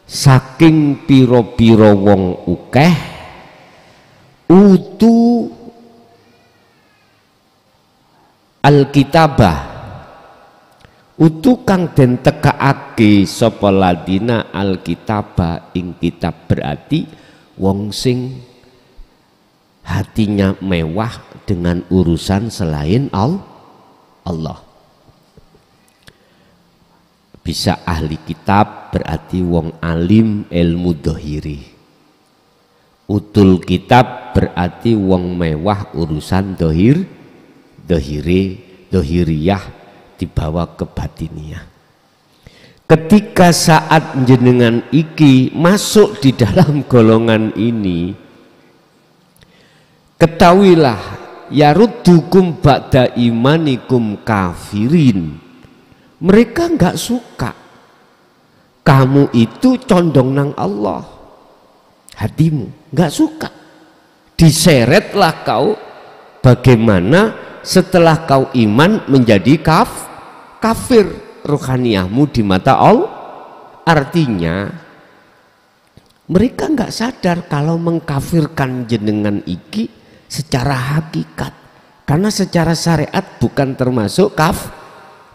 saking piro-piro wong ukeh, utu alkitabah, utu kang den tekaake sapa ladina alkitabah ing kitab, berarti wong sing hatinya mewah dengan urusan selain Allah. Bisa ahli kitab berarti wong alim ilmu dohiri. Utul kitab berarti wong mewah urusan dohiriyah dibawa ke batiniah. Ketika saat jenengan iki masuk di dalam golongan ini, ketahuilah yaruddukum ba'da imanikum kafirin. Mereka nggak suka kamu itu condong nang Allah, hatimu nggak suka. Diseretlah kau bagaimana setelah kau iman menjadi kafir rohaniyahmu di mata Allah. Artinya mereka nggak sadar kalau mengkafirkan jenengan iki secara hakikat, karena secara syariat bukan termasuk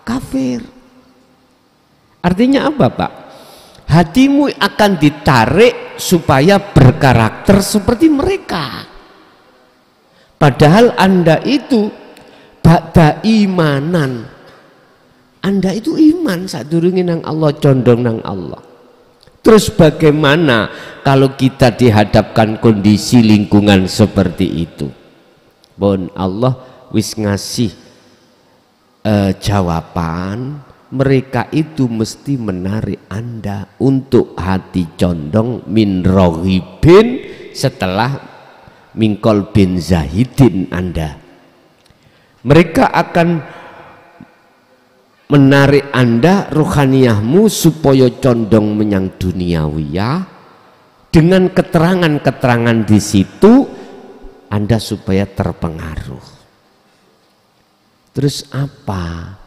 kafir. Artinya apa, Pak? Hatimu akan ditarik supaya berkarakter seperti mereka. Padahal Anda itu ba'da imanan. Anda itu iman sadurunge nang Allah, condong nang Allah. Terus bagaimana kalau kita dihadapkan kondisi lingkungan seperti itu? Bon, Allah wis ngasih jawaban. Mereka itu mesti menarik Anda untuk hati condong min rohibin setelah mingkol bin zahidin Anda. Mereka akan menarik Anda rohaniyahmu supaya condong menyang duniawiyah. Dengan keterangan-keterangan di situ Anda supaya terpengaruh. Terus apa?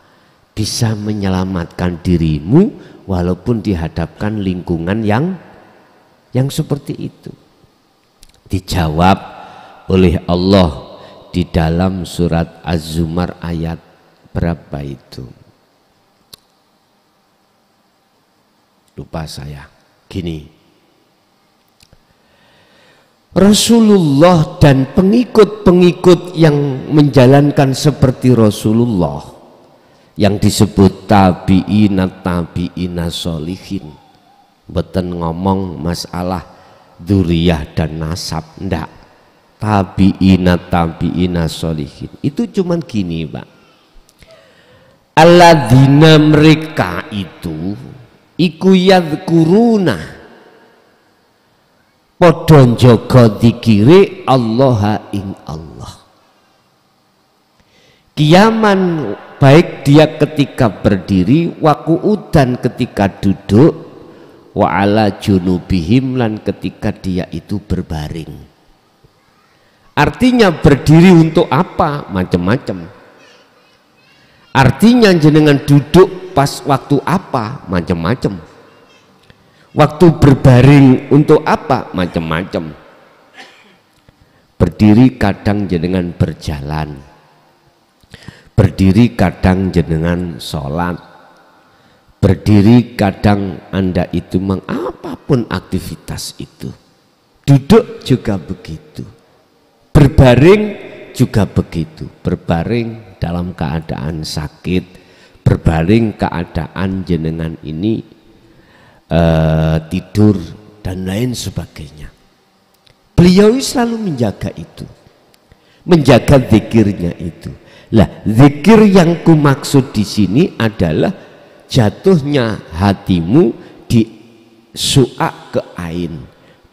Bisa menyelamatkan dirimu walaupun dihadapkan lingkungan yang seperti itu. Dijawab oleh Allah di dalam surat Az-Zumar ayat berapa itu? Lupa saya. Gini, Rasulullah dan pengikut-pengikut yang menjalankan seperti Rasulullah, yang disebut tabi'ina solihin, beten ngomong masalah dzurriyah dan nasab, ndak. Tabi'ina solihin itu cuman gini, Pak. Alladzina, mereka itu iku yadhkuruna padha njaga dzikire Allah ing Allah. Kiaman, baik dia ketika berdiri, waku'udan ketika duduk, wa ala junubihim, lan ketika dia itu berbaring. Artinya berdiri untuk apa? Macam-macam. Artinya jenengan duduk pas waktu apa? Macam-macam. Waktu berbaring untuk apa? Macam-macam. Berdiri kadang jenengan berjalan, berdiri kadang jenengan sholat, berdiri kadang Anda itu apapun aktivitas itu. Duduk juga begitu, berbaring juga begitu. Berbaring dalam keadaan sakit, berbaring keadaan jenengan ini tidur dan lain sebagainya. Beliau selalu menjaga itu, menjaga zikirnya itu. Lah, zikir yang kumaksud di sini adalah jatuhnya hatimu di su'ak ke ain,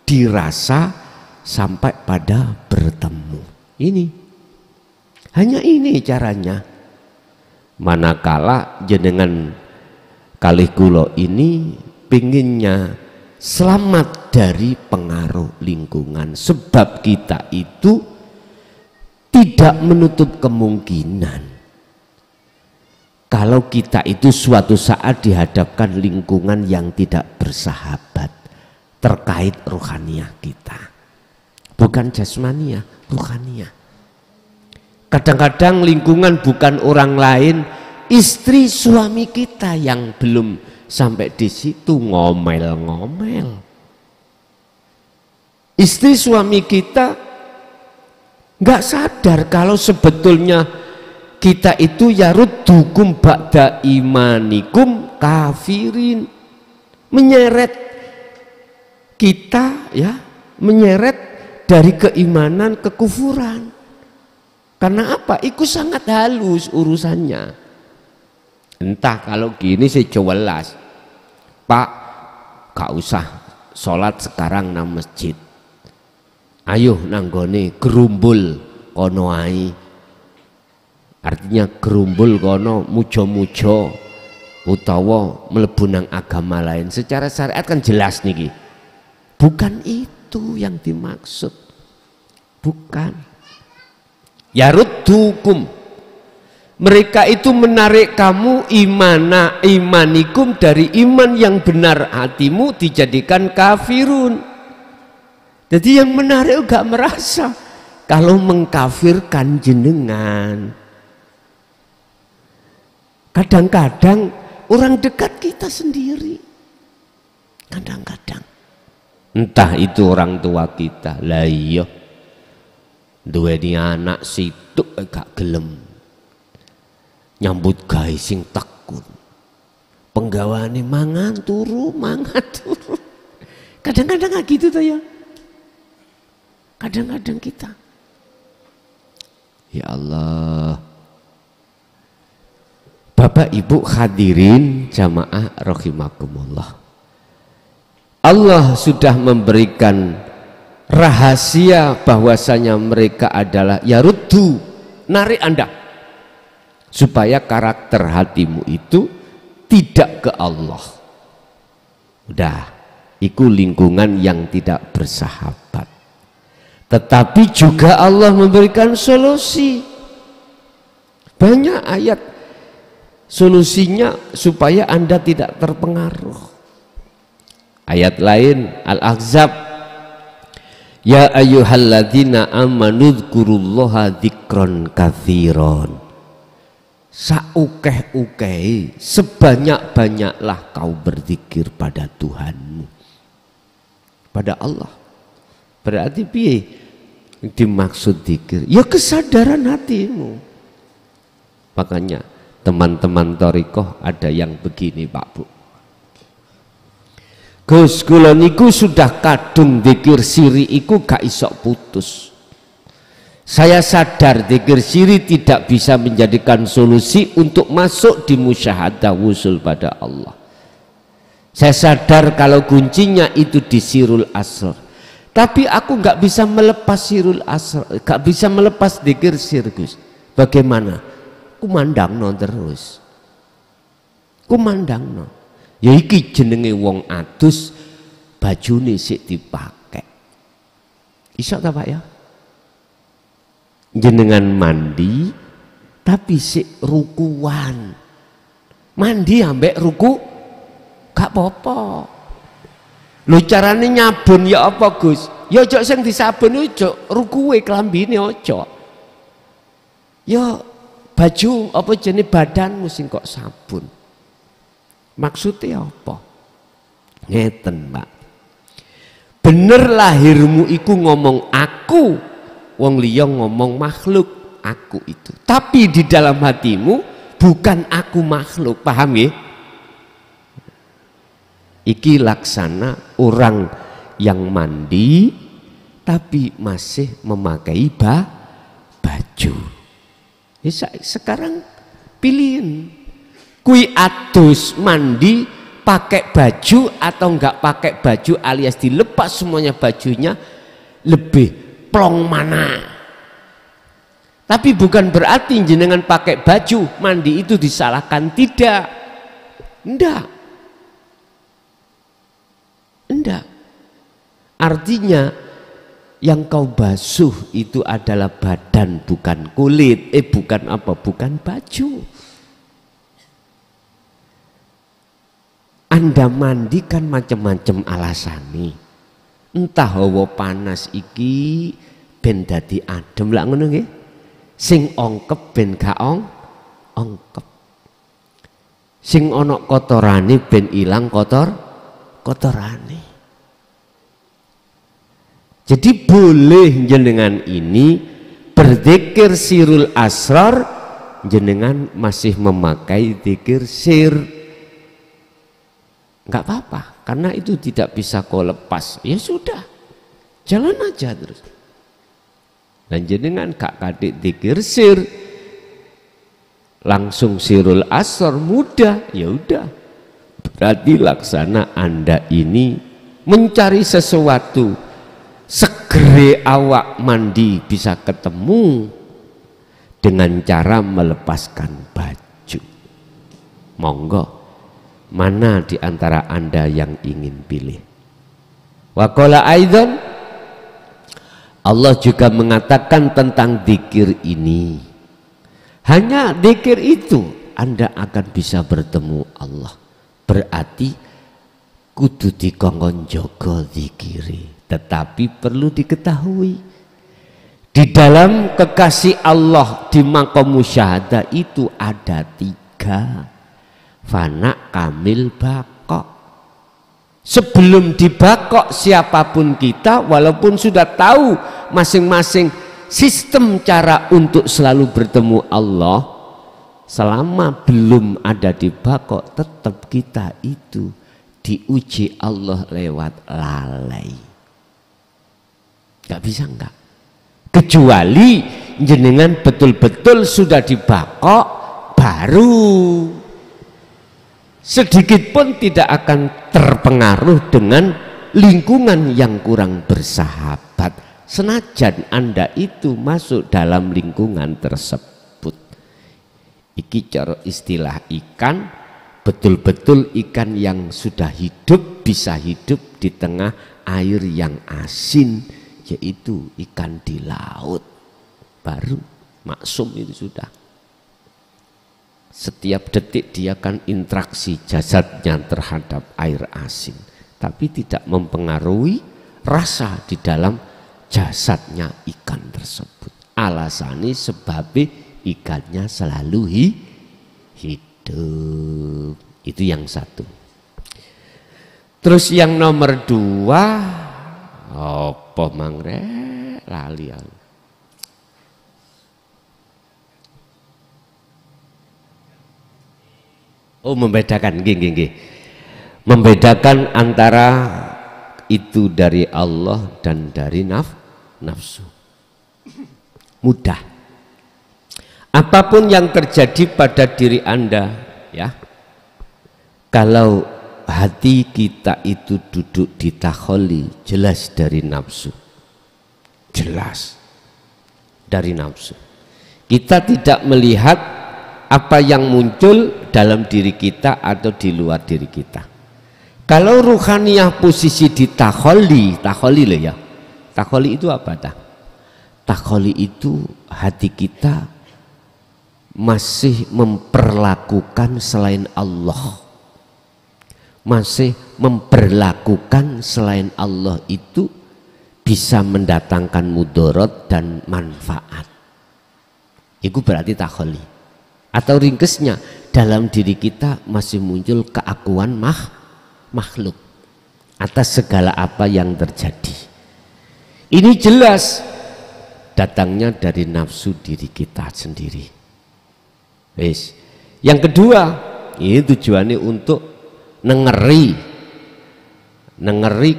dirasa sampai pada bertemu. Ini hanya ini caranya. Manakala jenengan kalih kula ini pinginnya selamat dari pengaruh lingkungan, sebab kita itu tidak menutup kemungkinan kalau kita itu suatu saat dihadapkan lingkungan yang tidak bersahabat terkait rohaniyah kita, bukan jasmaniah, rohaniyah. Kadang-kadang lingkungan bukan orang lain, istri suami kita yang belum sampai di situ ngomel-ngomel. Istri suami kita nggak sadar kalau sebetulnya kita itu yaruddukum ba'da imanikum kafirin, menyeret kita ya, menyeret dari keimanan ke kufuran. Karena apa? Itu sangat halus urusannya. Entah kalau gini sih jelas, Pak, gak usah sholat sekarang nang masjid, ayo nanggone gerumbul kono ai. Artinya gerumbul kono mujo-mujo utawa mlebu nang agama lain. Secara syariat kan jelas niki. Bukan itu yang dimaksud. Bukan. Yaruddukum. Mereka itu menarik kamu imanikum dari iman yang benar, hatimu dijadikan kafirun. Jadi yang menarik gak merasa kalau mengkafirkan jenengan. Kadang-kadang orang dekat kita sendiri, kadang-kadang entah itu orang tua kita, lah iya duweni anak situ gak gelem nyambut gawe sing tekun, penggawaane mangan turu. Kadang-kadang gitu tuh ya, kadang-kadang kita, ya Allah. Bapak Ibu hadirin jamaah rahimakumullah, Allah sudah memberikan rahasia bahwasanya mereka adalah yaruddu, narik Anda supaya karakter hatimu itu tidak ke Allah. Udah, itu lingkungan yang tidak bersahabat. Tetapi juga Allah memberikan solusi. Banyak ayat solusinya supaya Anda tidak terpengaruh. Ayat lain Al-Ahzab, ya ayyuhalladzina amanu dzkurullaha dzikron katsiron. Saukeh-ukeh, sebanyak-banyaklah kau berzikir pada Tuhanmu, pada Allah. Berarti piye dimaksud zikir? Ya kesadaran hatimu. Makanya teman-teman thariqah ada yang begini, Pak Bu. Gus, kula niku sudah kadung zikir siri iku gak isok putus. Saya sadar zikir siri tidak bisa menjadikan solusi untuk masuk di musyahadah wusul pada Allah. Saya sadar kalau kuncinya itu di sirul asr. Tapi aku nggak bisa melepas sirul asr, nggak bisa melepas zikir sir, Gus. Bagaimana? Kumandangno terus. Kumandangno. Ya iki jenenge wong adus, bajune sik dipakai. Iso ta Pak ya? Jenengan mandi tapi sik rukuan. Mandi ambek ruku gak apa-apa. Lho carane nyabun ya apa Gus? Ya ojo sing disabun ojo rukuwe klambine ojo. Ya baju apa jenis badanmu sing kok sabun. Maksudnya apa? Ngeten Pak. Bener lahirmu iku ngomong aku, wong liya ngomong makhluk aku itu. Tapi di dalam hatimu bukan aku makhluk, paham ya? Iki laksana orang yang mandi tapi masih memakai baju. Ya, sekarang pilihin. Kui atus mandi pakai baju atau enggak pakai baju alias dilepas semuanya bajunya, lebih plong mana? Tapi bukan berarti jenengan pakai baju mandi itu disalahkan, tidak. Enggak. Artinya yang kau basuh itu adalah badan, bukan kulit, bukan apa, bukan baju. Anda mandi kan macam-macam alasane. Entah hawa panas iki ben dadi adem lak ngono nggih. Sing ongkep ben gak ongkep. Sing ana kotorane ben ilang kotorane. Jadi boleh jenengan ini berzikir sirul asrar, jenengan masih memakai zikir sir. nggak apa-apa, karena itu tidak bisa kau lepas. Ya sudah, jalan aja terus. Dan jenengan gak kadik dikir sir, langsung sirul asor mudah, ya udah. Berarti laksana Anda ini mencari sesuatu, segera awak mandi bisa ketemu dengan cara melepaskan baju. Monggo, mana di antara Anda yang ingin pilih? Wa qala aidan, Allah juga mengatakan tentang zikir ini, hanya zikir itu Anda akan bisa bertemu Allah. Berarti kudu dikongkon jaga zikiri. Tetapi perlu diketahui, di dalam kekasih Allah di maqam musyahadah itu ada 3, fana, kamil, baqo. Sebelum dibakok siapapun kita, walaupun sudah tahu masing-masing sistem cara untuk selalu bertemu Allah, selama belum ada dibakok, tetap kita itu diuji Allah lewat lalai. Gak bisa enggak, kecuali jenengan betul-betul sudah dibakok, baru sedikit pun tidak akan terpengaruh dengan lingkungan yang kurang bersahabat, senajan Anda itu masuk dalam lingkungan tersebut. Iki cara istilah ikan, betul-betul ikan yang sudah hidup, bisa hidup di tengah air yang asin, yaitu ikan di laut, baru maksum itu sudah. Setiap detik dia akan interaksi jasadnya terhadap air asin, tapi tidak mempengaruhi rasa di dalam jasadnya ikan tersebut. Alasannya sebab ikannya selalu hidup. Itu yang satu. Terus yang nomor 2, apa mangre lalian? Oh, membedakan, gini. Membedakan antara itu dari Allah dan dari nafsu. Mudah. Apapun yang terjadi pada diri Anda, ya, kalau hati kita itu duduk di takholi, jelas dari nafsu. Jelas dari nafsu. Kita tidak melihat apa yang muncul dalam diri kita atau di luar diri kita. Kalau ruhaniyah posisi di takholi loh ya. Takholi itu apa dah? Takholi itu hati kita masih memperlakukan selain Allah. Masih memperlakukan selain Allah itu bisa mendatangkan mudarat dan manfaat. Itu berarti takholi. Atau ringkesnya, dalam diri kita masih muncul keakuan makhluk atas segala apa yang terjadi. Ini jelas datangnya dari nafsu diri kita sendiri. Wes. Yang kedua, ini tujuannya untuk nengeri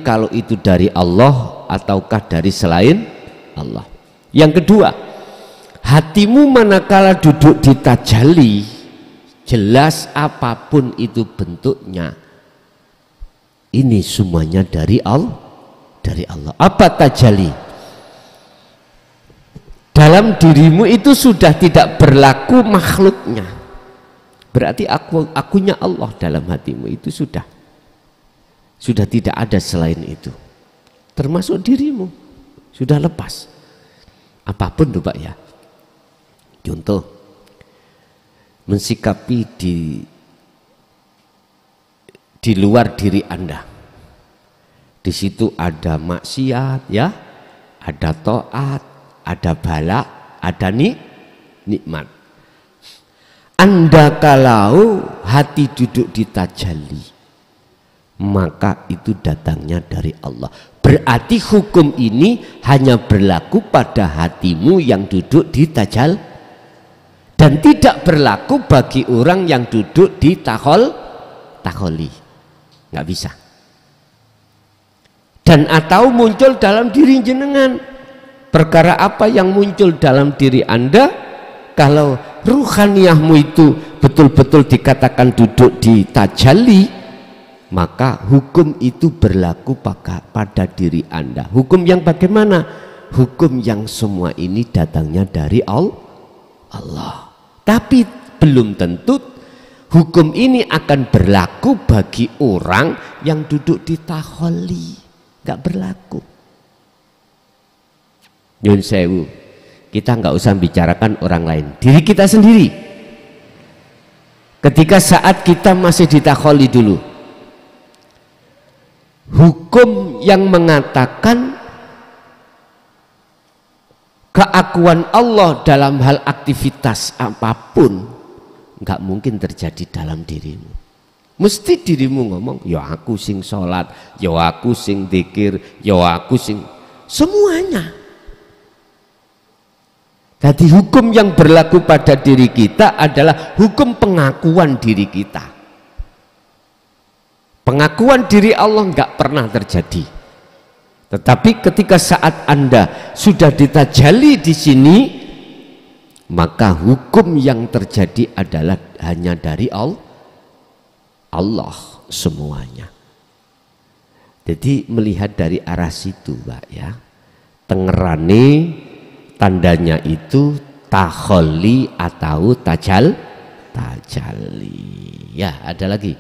kalau itu dari Allah ataukah dari selain Allah. Yang kedua, hatimu manakala duduk di tajalli, jelas apapun itu bentuknya, ini semuanya dari Allah. Apa tajalli? Dalam dirimu itu sudah tidak berlaku makhluknya, berarti akunya Allah dalam hatimu itu sudah tidak ada selain itu, termasuk dirimu sudah lepas apapun tuh Pak ya. Contoh, mensikapi di luar diri Anda. Di situ ada maksiat ya, ada taat, ada bala, ada nikmat. Anda kalau hati duduk di tajalli, maka itu datangnya dari Allah. Berarti hukum ini hanya berlaku pada hatimu yang duduk di tajalli, dan tidak berlaku bagi orang yang duduk di takholi. nggak bisa. Dan atau muncul dalam diri jenengan. Perkara apa yang muncul dalam diri Anda? Kalau ruhaniyahmu itu betul-betul dikatakan duduk di tajalli, maka hukum itu berlaku pada diri Anda. Hukum yang bagaimana? Hukum yang semua ini datangnya dari Allah. Tapi belum tentu hukum ini akan berlaku bagi orang yang duduk di taholli. Nggak berlaku. Nyun sewu, kita nggak usah bicarakan orang lain, diri kita sendiri. Ketika saat kita masih di taholli dulu, hukum yang mengatakan keakuan Allah dalam hal aktivitas apapun nggak mungkin terjadi dalam dirimu. Mesti dirimu ngomong, ya aku sing sholat, ya aku sing dzikir, ya aku sing semuanya. Jadi hukum yang berlaku pada diri kita adalah hukum pengakuan diri kita. Pengakuan diri Allah nggak pernah terjadi. Tetapi ketika saat Anda sudah ditajalli di sini, maka hukum yang terjadi adalah hanya dari Allah semuanya. Jadi melihat dari arah situ, Pak ya. Tengerane tandanya itu taholli atau tajalli. Ya, ada lagi.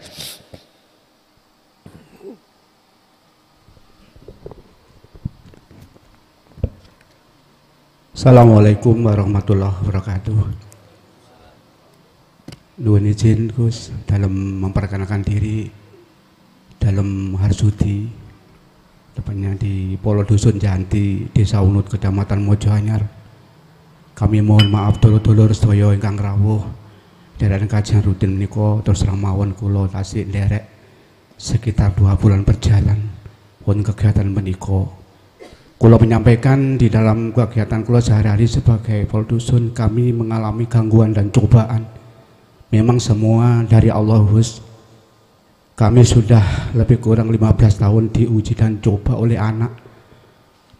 Assalamualaikum warahmatullahi wabarakatuh. Nuwun izin Gus dalam memperkenalkan diri dalam Harsudi, tepatnya di Polo Dusun Janti, Desa Unut, Kecamatan Mojoanyar. Kami mohon maaf dulur-dulur sedaya ingkang rawuh. Derek kajian rutin menika terus ramawon kula tasih nderek sekitar 2 bulan berjalan pun kegiatan menika. Kula menyampaikan di dalam kegiatan kula sehari-hari sebagai Polo Dusun, kami mengalami gangguan dan cobaan. Memang semua dari Allah, Gus. Kami sudah lebih kurang 15 tahun diuji dan coba oleh anak.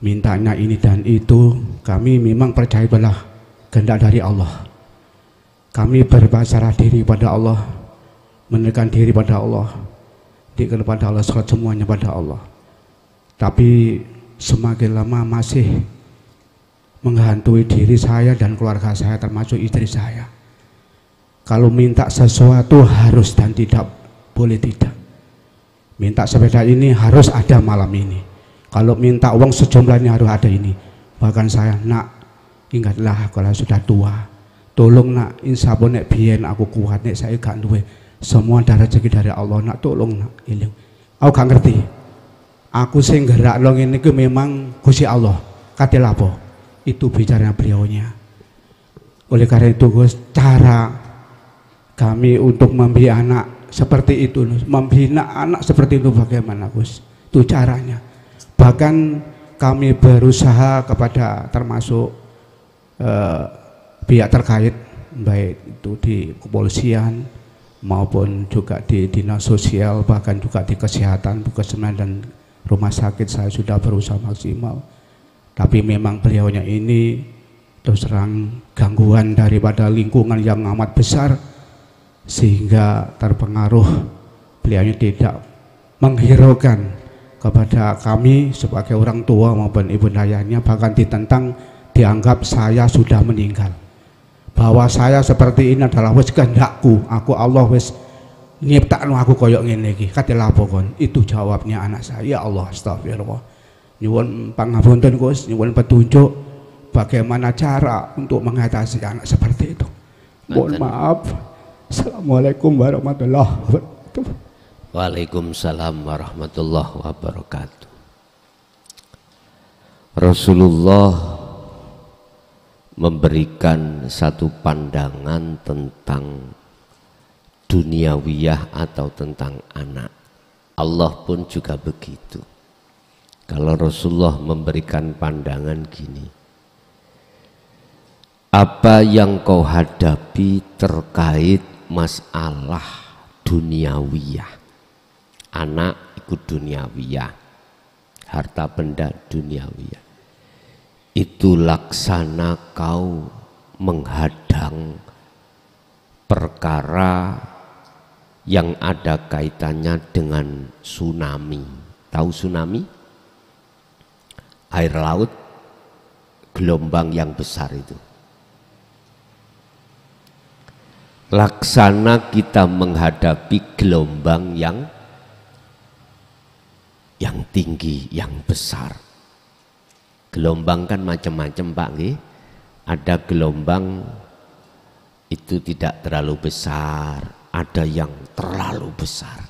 Mintanya ini dan itu, kami memang percaya adalah kehendak dari Allah. Kami berpasrah diri pada Allah, menekan diri pada Allah, dikir pada Allah, sholat semuanya pada Allah. Tapi semakin lama masih menghantui diri saya dan keluarga saya, termasuk istri saya. Kalau minta sesuatu harus dan tidak boleh tidak. Minta sepeda ini harus ada malam ini. Kalau minta uang sejumlahnya harus ada ini. Bahkan saya, nak, ingatlah kalau sudah tua. Tolong nak, insya Allah nek biyen aku kuat, nek saya gak duwe. Semua ada rezeki dari Allah, nak tolong nak. Aku gak ngerti. Aku sing gerak lo ini ke memang Gusti Allah. Katil apa? Itu bicaranya beliaunya. Oleh karena itu Gus, cara kami untuk membina anak seperti itu, membina anak seperti itu bagaimana Gus? Itu caranya. Bahkan kami berusaha kepada termasuk pihak terkait, baik itu di kepolisian maupun juga di dinas sosial, bahkan juga di kesehatan, puskesmas dan rumah sakit. Saya sudah berusaha maksimal. Tapi memang beliaunya ini terus terang gangguan daripada lingkungan yang amat besar, sehingga terpengaruh beliaunya tidak menghiraukan kepada kami sebagai orang tua maupun ibu ayahnya. Bahkan ditentang, dianggap saya sudah meninggal, bahwa saya seperti ini adalah wis kehendakku, aku Allah wis nyiptakno aku koyok ngene iki. Katelah apa kon? Itu jawabnya anak saya. Ya Allah, astagfirullah. Nyuwun pangapunten Gus, nyuwun petunjuk bagaimana cara untuk mengatasi anak seperti itu. Mohon maaf. Assalamualaikum warahmatullahi wabarakatuh. Waalaikumsalam warahmatullahi wabarakatuh. Rasulullah memberikan satu pandangan tentang duniawiyah atau tentang anak. Allah pun juga begitu. Kalau Rasulullah memberikan pandangan gini, apa yang kau hadapi terkait masalah duniawiyah, Anak iku duniawiyah, harta benda duniawiyah. Itu laksana kau menghadang perkara yang ada kaitannya dengan tsunami. Tahu tsunami? Air laut, gelombang yang besar itu. Laksana kita menghadapi gelombang yang tinggi, yang besar. Gelombang kan macam-macam Pak nggih. Ada gelombang itu tidak terlalu besar, ada yang terlalu besar.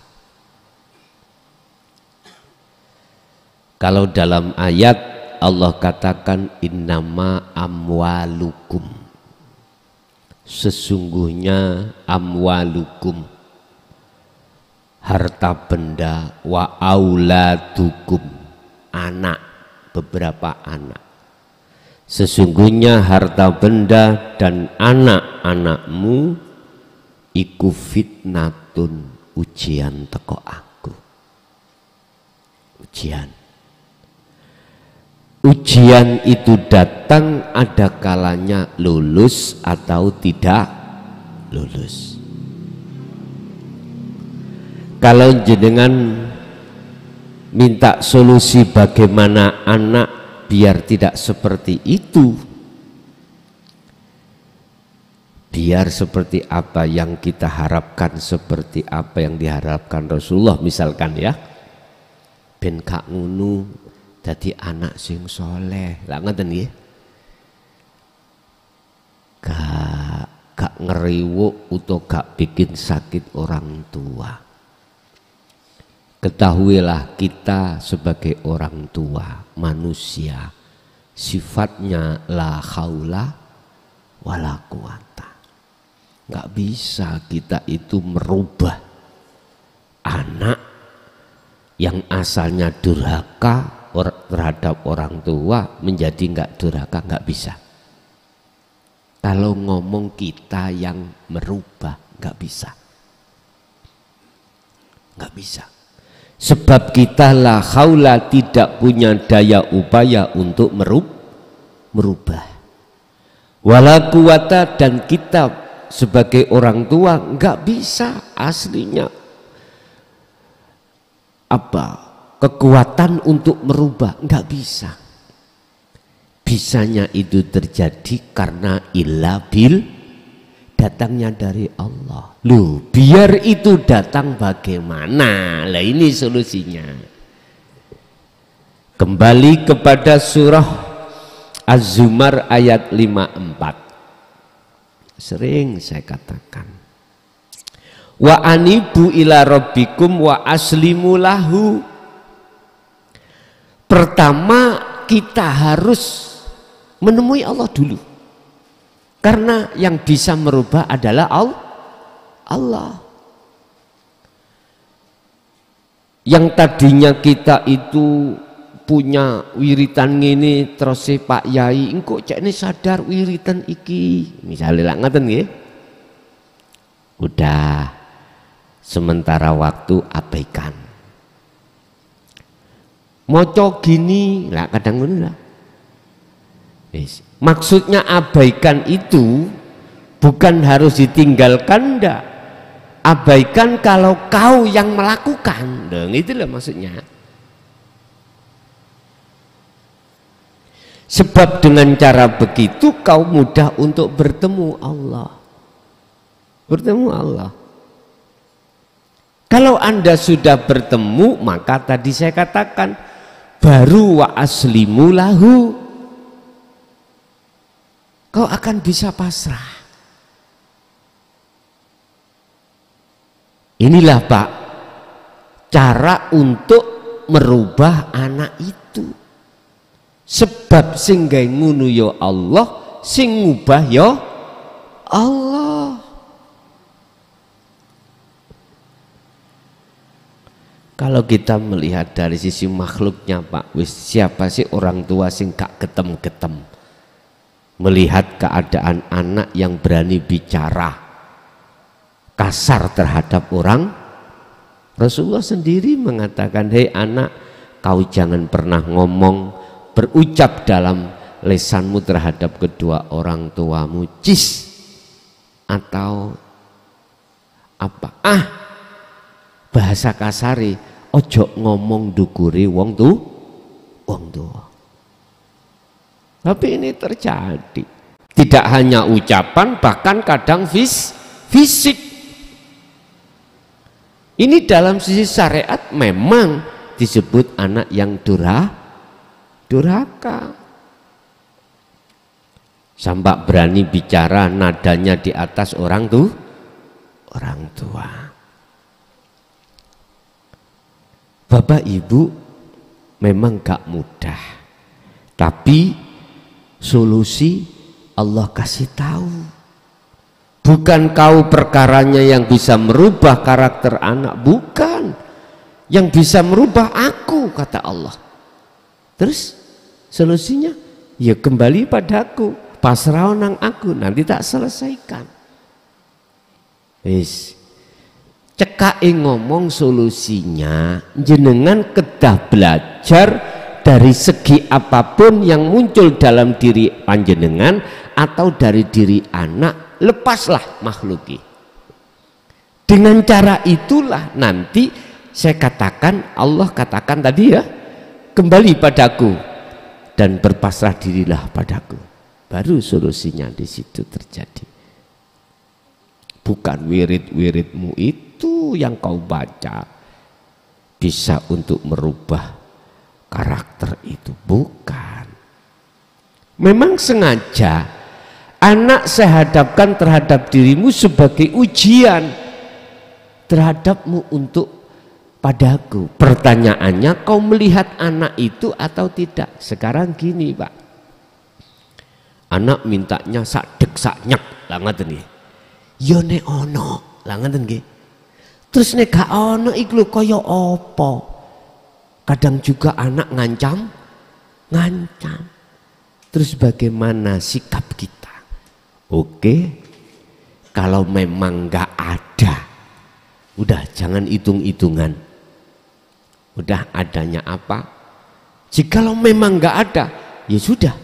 Kalau dalam ayat Allah katakan innama amwalukum, sesungguhnya amwalukum, harta benda, wa auladukum, anak, beberapa anak. Sesungguhnya harta benda dan anak-anakmu iku fitnatun, ujian teko aku. Ujian itu datang ada kalanya lulus atau tidak lulus. Kalau jenengan minta solusi bagaimana anak biar tidak seperti itu, biar seperti apa yang kita harapkan, seperti apa yang diharapkan Rasulullah misalkan ya, ben kak ngunu dadi anak sing soleh, lah ngoten nggih, gak ngeriwuk atau gak bikin sakit orang tua. Ketahuilah kita sebagai orang tua manusia sifatnya la haula wala quwata. Gak bisa kita itu merubah anak yang asalnya durhaka terhadap orang tua menjadi nggak durhaka, nggak bisa. Kalau ngomong kita yang merubah, nggak bisa, nggak bisa. Sebab kita la haula, tidak punya daya upaya untuk merubah. Wala quwata, dan kita sebagai orang tua nggak bisa aslinya apa? Kekuatan untuk merubah, nggak bisa. Bisanya itu terjadi karena illa bil, datangnya dari Allah. Loh, biar itu datang bagaimana? Lah ini solusinya. Kembali kepada surah Az-Zumar ayat 54. Sering saya katakan. Wa anibu ila rabbikum wa aslimu lahu. Pertama kita harus menemui Allah dulu, karena yang bisa merubah adalah Allah. Yang tadinya kita itu punya wiritan ini terus Pak Yai engko cek ini sadar wiritan iki misalnya lah ngaten nggih, udah sementara waktu abaikan. Moco gini lah kadang ngono lah. Maksudnya abaikan itu bukan harus ditinggalkan, ndak. Abaikan kalau kau yang melakukan. Dong, itulah maksudnya. Sebab dengan cara begitu kau mudah untuk bertemu Allah. Bertemu Allah. Kalau Anda sudah bertemu, maka tadi saya katakan baru wa aslimu lahu, kau akan bisa pasrah. Inilah Pak cara untuk merubah anak itu. Sebab sing gawe ngono ya Allah, sing ngubah ya Allah. Kalau kita melihat dari sisi makhluknya Pak, wis siapa sih orang tua sing gak getem-getem melihat keadaan anak yang berani bicara kasar terhadap orang Rasulullah sendiri mengatakan, hei anak, kau jangan pernah ngomong, berucap dalam lesanmu terhadap kedua orang tuamu cis atau apa, bahasa kasari, ojo ngomong dukuri wong tua. Tapi ini terjadi, tidak hanya ucapan, bahkan kadang fisik. Ini dalam sisi syariat memang disebut anak yang durhaka. Sampai berani bicara nadanya di atas orang tua. Bapak Ibu, memang gak mudah, tapi solusi Allah kasih tahu. Bukan kau perkaranya yang bisa merubah karakter anak, bukan. Yang bisa merubah aku, kata Allah. Terus solusinya, ya kembali padaku, pasrah nang aku, nanti tak selesaikan. Wis, cekai ngomong solusinya, jenengan kedah belajar dari segi apapun yang muncul dalam diri panjenengan atau dari diri anak, lepaslah makhluki. Dengan cara itulah nanti saya katakan, Allah katakan tadi ya, kembali padaku dan berpasrah dirilah padaku. Baru solusinya di situ terjadi. Bukan wirid-wiridmu itu yang kau baca bisa untuk merubah karakter itu, bukan. Memang sengaja anak saya hadapkan terhadap dirimu sebagai ujian terhadapmu untuk padaku. Pertanyaannya, kau melihat anak itu atau tidak? Sekarang gini Pak, anak mintanya sadek saknyak lah ngaten nggih. Ya nek ono lah ngaten nggih. Terus nek gak ono iku lho kaya apa? Kadang juga anak ngancam. Terus bagaimana sikap kita? Oke, kalau memang nggak ada, udah jangan hitung-hitungan. Udah adanya apa? Jikalau memang nggak ada, ya sudah.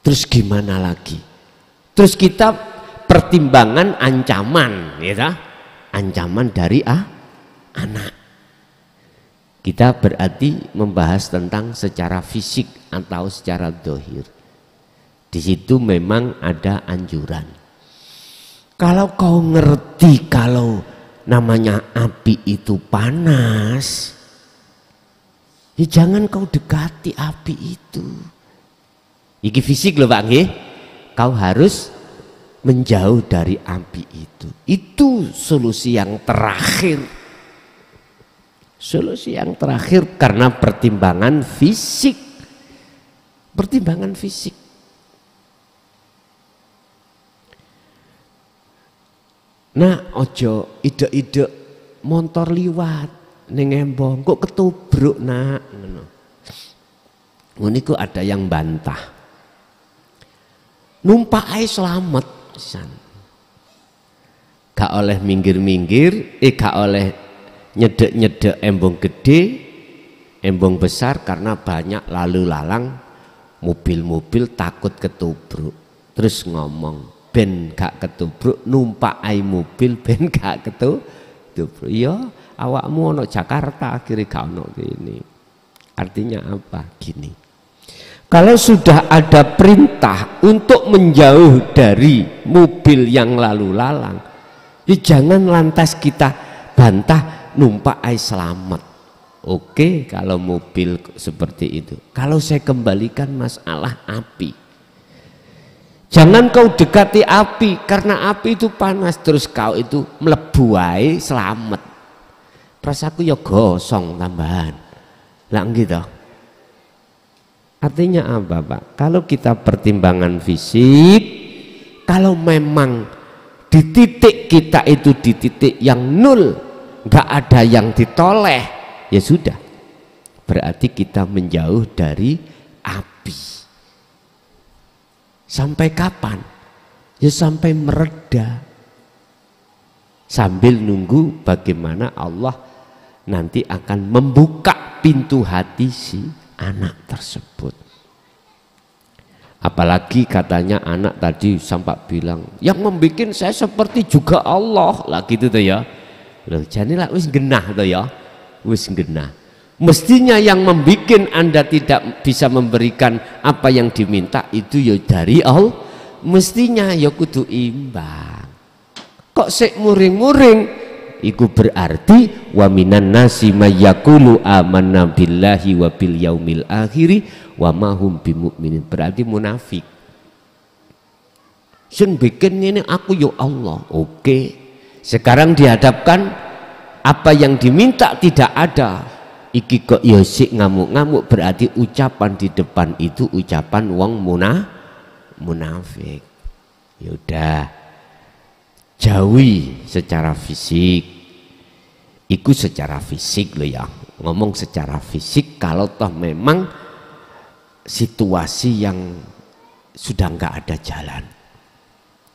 Terus gimana lagi? Terus kita pertimbangan ancaman, ya, ancaman dari anak. Kita berarti membahas tentang secara fisik atau secara dohir. Di situ memang ada anjuran. Kalau kau ngerti kalau namanya api itu panas, ya jangan kau dekati api itu. Iki fisik loh Pak nggih. Kau harus menjauh dari api itu. Itu solusi yang terakhir. Solusi yang terakhir karena pertimbangan fisik. Pertimbangan fisik. Nah, ojo ide-ide motor liwat ning embong kok ketubruk nak ngono. Niku ada yang bantah. Numpak ae selamat pisan. Gak oleh minggir-minggir, gak oleh nyedek-nyedek embong gede, embong besar karena banyak lalu lalang mobil-mobil takut ketubruk. Terus ngomong, ben gak ketubruk numpak ai mobil ben gak ketubruk. Ya awakmu ono Jakarta akhirnya gak ono ini. Artinya apa? Gini, kalau sudah ada perintah untuk menjauh dari mobil yang lalu lalang, ya jangan lantas kita bantah numpak ai selamat. Oke, kalau mobil seperti itu. Kalau saya kembalikan masalah api, jangan kau dekati api karena api itu panas terus kau itu mlebu ae selamat. Prasaku ya gosong tambahan. Lah gitu. Artinya apa Pak? Kalau kita pertimbangan fisik, kalau memang di titik kita itu di titik yang nol, nggak ada yang ditoleh, ya sudah, berarti kita menjauh dari api. Sampai kapan? Ya sampai mereda, sambil nunggu bagaimana Allah nanti akan membuka pintu hati si anak tersebut. Apalagi katanya anak tadi sampai bilang, yang membuat saya seperti juga Allah lah gitu tuh ya. Loh, jadi lah wis genah tuh ya, wis genah. Mestinya yang membuat Anda tidak bisa memberikan apa yang diminta itu ya dari Allah. Mestinya ya kudu imbang. Kok sik muring-muring? Iku berarti wa minan nasi mayyaqulu amanna billahi wa bil yaumil akhiri wa ma hum bimumin, berarti munafik. Sing bikin ini aku ya Allah. Oke. Sekarang dihadapkan apa yang diminta tidak ada. Iki kok ya sik ngamuk-ngamuk, berarti ucapan di depan itu ucapan wong munafik. Yaudah. Jauhi secara fisik. Iku secara fisik loh ya. Ngomong secara fisik kalau toh memang situasi yang sudah nggak ada jalan.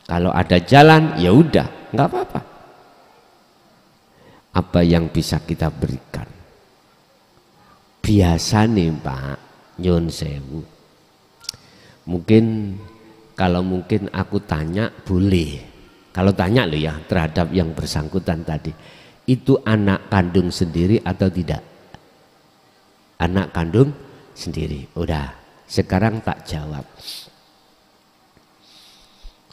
Kalau ada jalan ya udah nggak apa-apa. Apa yang bisa kita berikan? Biasa nih Pak, nyun sewu. Mungkin kalau mungkin aku tanya boleh. Kalau tanya loh ya terhadap yang bersangkutan tadi, itu anak kandung sendiri atau tidak? Anak kandung sendiri. Udah, sekarang tak jawab.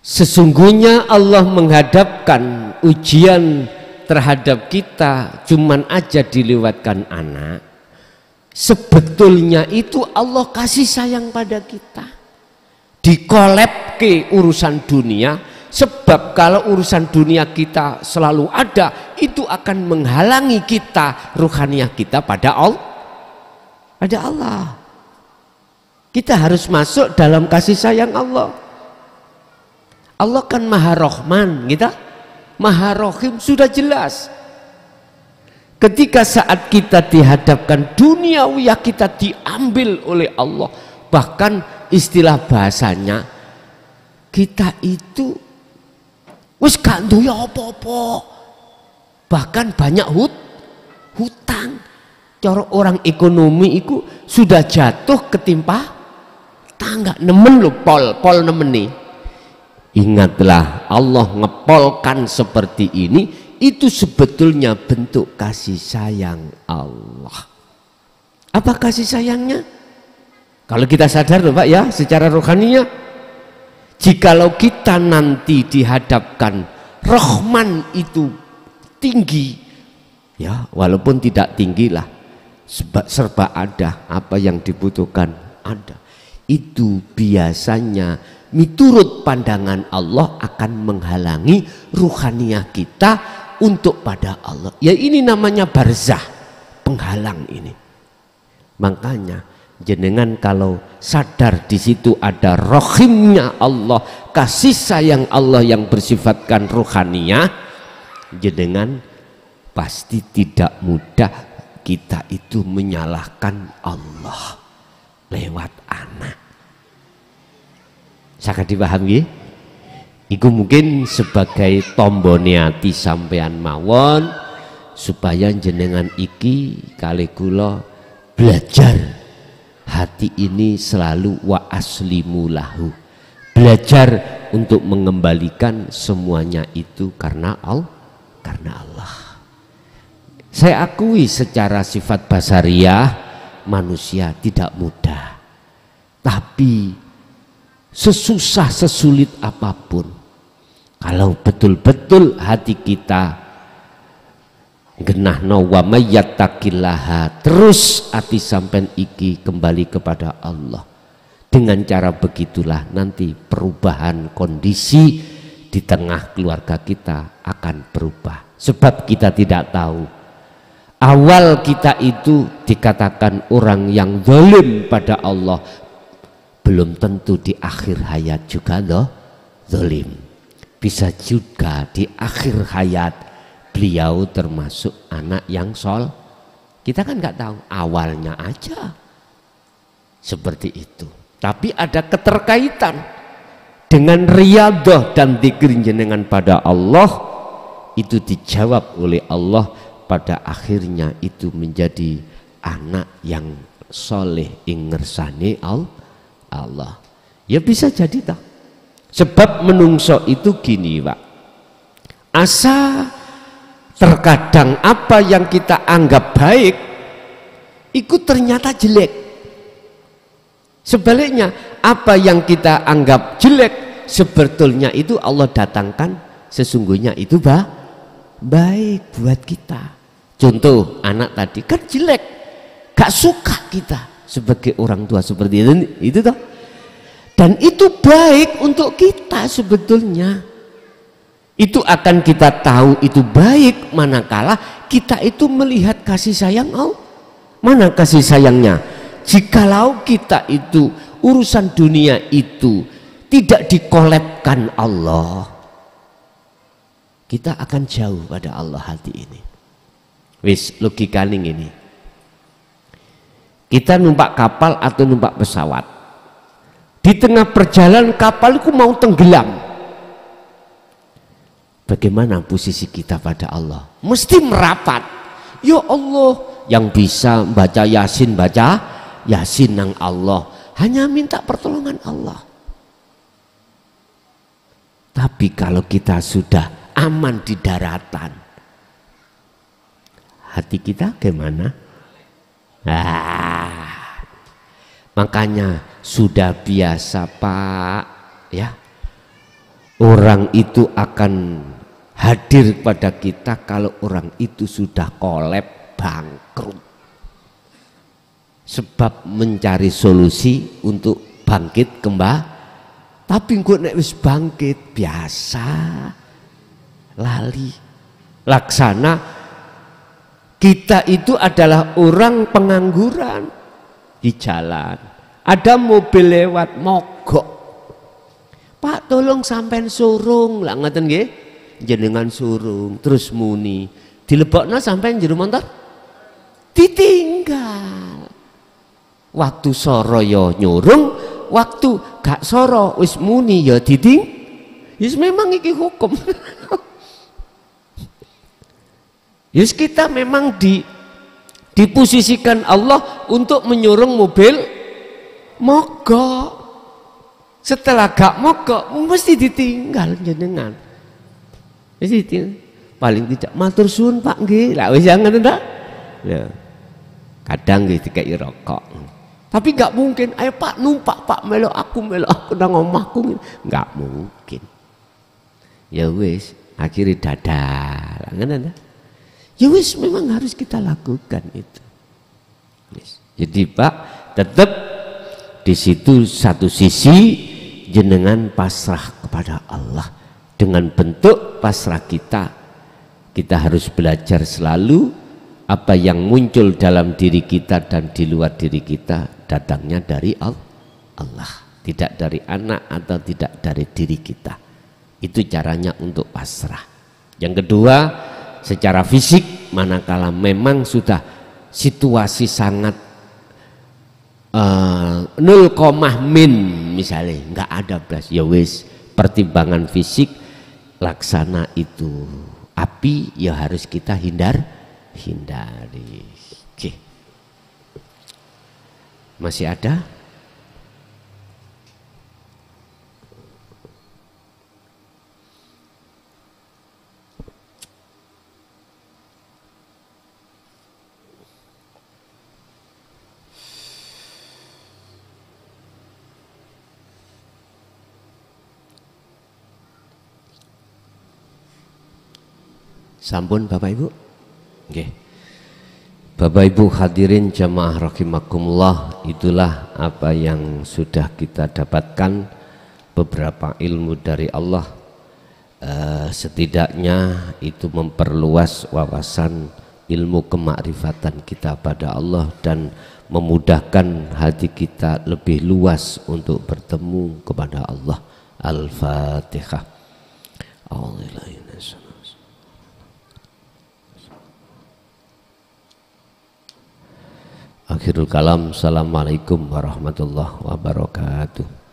Sesungguhnya Allah menghadapkan ujian terhadap kita cuman aja dilewatkan anak. Sebetulnya itu Allah kasih sayang pada kita. Dikolep ke urusan dunia. Sebab kalau urusan dunia kita selalu ada, itu akan menghalangi kita, ruhaniah kita pada Allah. Pada Allah. Kita harus masuk dalam kasih sayang Allah. Allah kan Maha Rahman, kita Maha Rahim, sudah jelas. Ketika saat kita dihadapkan duniawiyah kita diambil oleh Allah, bahkan istilah bahasanya kita itu wis gak duwe apa-apa. Bahkan banyak hutang. Cara orang ekonomi itu sudah jatuh ketimpa tangga. Nemen lho pol nemeni. Ingatlah Allah ngepolkan seperti ini, itu sebetulnya bentuk kasih sayang Allah. Apa kasih sayangnya? Kalau kita sadar loh Pak ya, secara rohaninya, jikalau kita nanti dihadapkan Rahman itu tinggi, ya walaupun tidak tinggi lah, serba ada, apa yang dibutuhkan ada. Itu biasanya miturut pandangan Allah akan menghalangi ruhaniah kita untuk pada Allah. Ya ini namanya barzah, penghalang ini. Makanya jenengan kalau sadar di situ ada rohimnya Allah, kasih sayang Allah yang bersifatkan rohaniah, jenengan pasti tidak mudah kita itu menyalahkan Allah lewat anak. Sangat dipahami? Iku mungkin sebagai tombone ati sampean mawon supaya jenengan iki kali kula belajar hati ini selalu wa aslimu lahu, belajar untuk mengembalikan semuanya itu karena Allah. Saya akui secara sifat basariah manusia tidak mudah, tapi sesusah sesulit apapun, kalau betul-betul hati kita genahno wa mayyattaqillaha, terus hati sampean iki kembali kepada Allah, dengan cara begitulah nanti perubahan kondisi di tengah keluarga kita akan berubah. Sebab kita tidak tahu awal kita itu dikatakan orang yang zalim pada Allah, belum tentu di akhir hayat juga loh zalim. Bisa juga di akhir hayat beliau termasuk anak yang kita kan nggak tahu, awalnya aja seperti itu. Tapi ada keterkaitan dengan riyadhah dan dzikir jenengan pada Allah, itu dijawab oleh Allah, pada akhirnya itu menjadi anak yang soleh ing ngersane Allah. Ya bisa jadi tak. Sebab menungso itu gini Pak, asa terkadang apa yang kita anggap baik itu ternyata jelek. Sebaliknya apa yang kita anggap jelek sebetulnya itu Allah datangkan sesungguhnya itu baik buat kita. Contoh anak tadi kan jelek, gak suka kita sebagai orang tua seperti itu toh. Dan itu baik untuk kita sebetulnya. Itu akan kita tahu itu baik manakala kita itu melihat kasih sayang Allah. Mana kasih sayangnya? Jikalau kita itu urusan dunia itu tidak dikolebkan Allah, kita akan jauh pada Allah hati ini. Wis logikanya ini. Kita numpak kapal atau numpak pesawat. Di tengah perjalanan kapal itu mau tenggelam. Bagaimana posisi kita pada Allah? Mesti merapat. Ya Allah, yang bisa baca Yasin nang Allah, hanya minta pertolongan Allah. Tapi kalau kita sudah aman di daratan, hati kita gimana? Makanya sudah biasa Pak ya, orang itu akan hadir pada kita kalau orang itu sudah kolab bangkrut. Sebab mencari solusi untuk bangkit kembali. Tapi kok nek wis bangkit biasa lali. Laksana kita itu adalah orang pengangguran di jalan. Ada mobil lewat mogok. Pak tolong sampean surung lah ngaten nggih. Jenengan surung terus muni. Dilebokno sampean jero motor. Ditinggal. Waktu soro ya nyurung, waktu gak soro wis muni ya Yes memang iki hukum. Yes kita memang diposisikan Allah untuk menyurung mobil mogok. Setelah gak mogok mesti ditinggal jenengan. Mesti ditinggal. Paling tidak matur suwun Pak nggih. Lah wis jangan ta. Ya. Kadang nggih dikai rokok. Tapi gak mungkin, ayo Pak numpak Pak melo aku nang omahku. Gak mungkin. Ya wis, akhirnya dadal. Ya wis memang harus kita lakukan itu. Jadi Pak tetap di situ satu sisi jenengan pasrah kepada Allah. Dengan bentuk pasrah kita harus belajar selalu apa yang muncul dalam diri kita dan di luar diri kita datangnya dari Allah, tidak dari anak atau tidak dari diri kita. Itu caranya untuk pasrah. Yang kedua, secara fisik manakala memang sudah situasi sangat 0, min misalnya nggak ada belas, ya wis pertimbangan fisik laksana itu api ya harus kita hindari. Oke. Masih ada? Sampun Bapak Ibu? Oke. Bapak Ibu hadirin jamaah rahimakumullah, itulah apa yang sudah kita dapatkan, beberapa ilmu dari Allah. Setidaknya itu memperluas wawasan ilmu kemakrifatan kita pada Allah dan memudahkan hati kita lebih luas untuk bertemu kepada Allah. Al-Fatihah. Akhirul kalam. Assalamualaikum warahmatullahi wabarakatuh.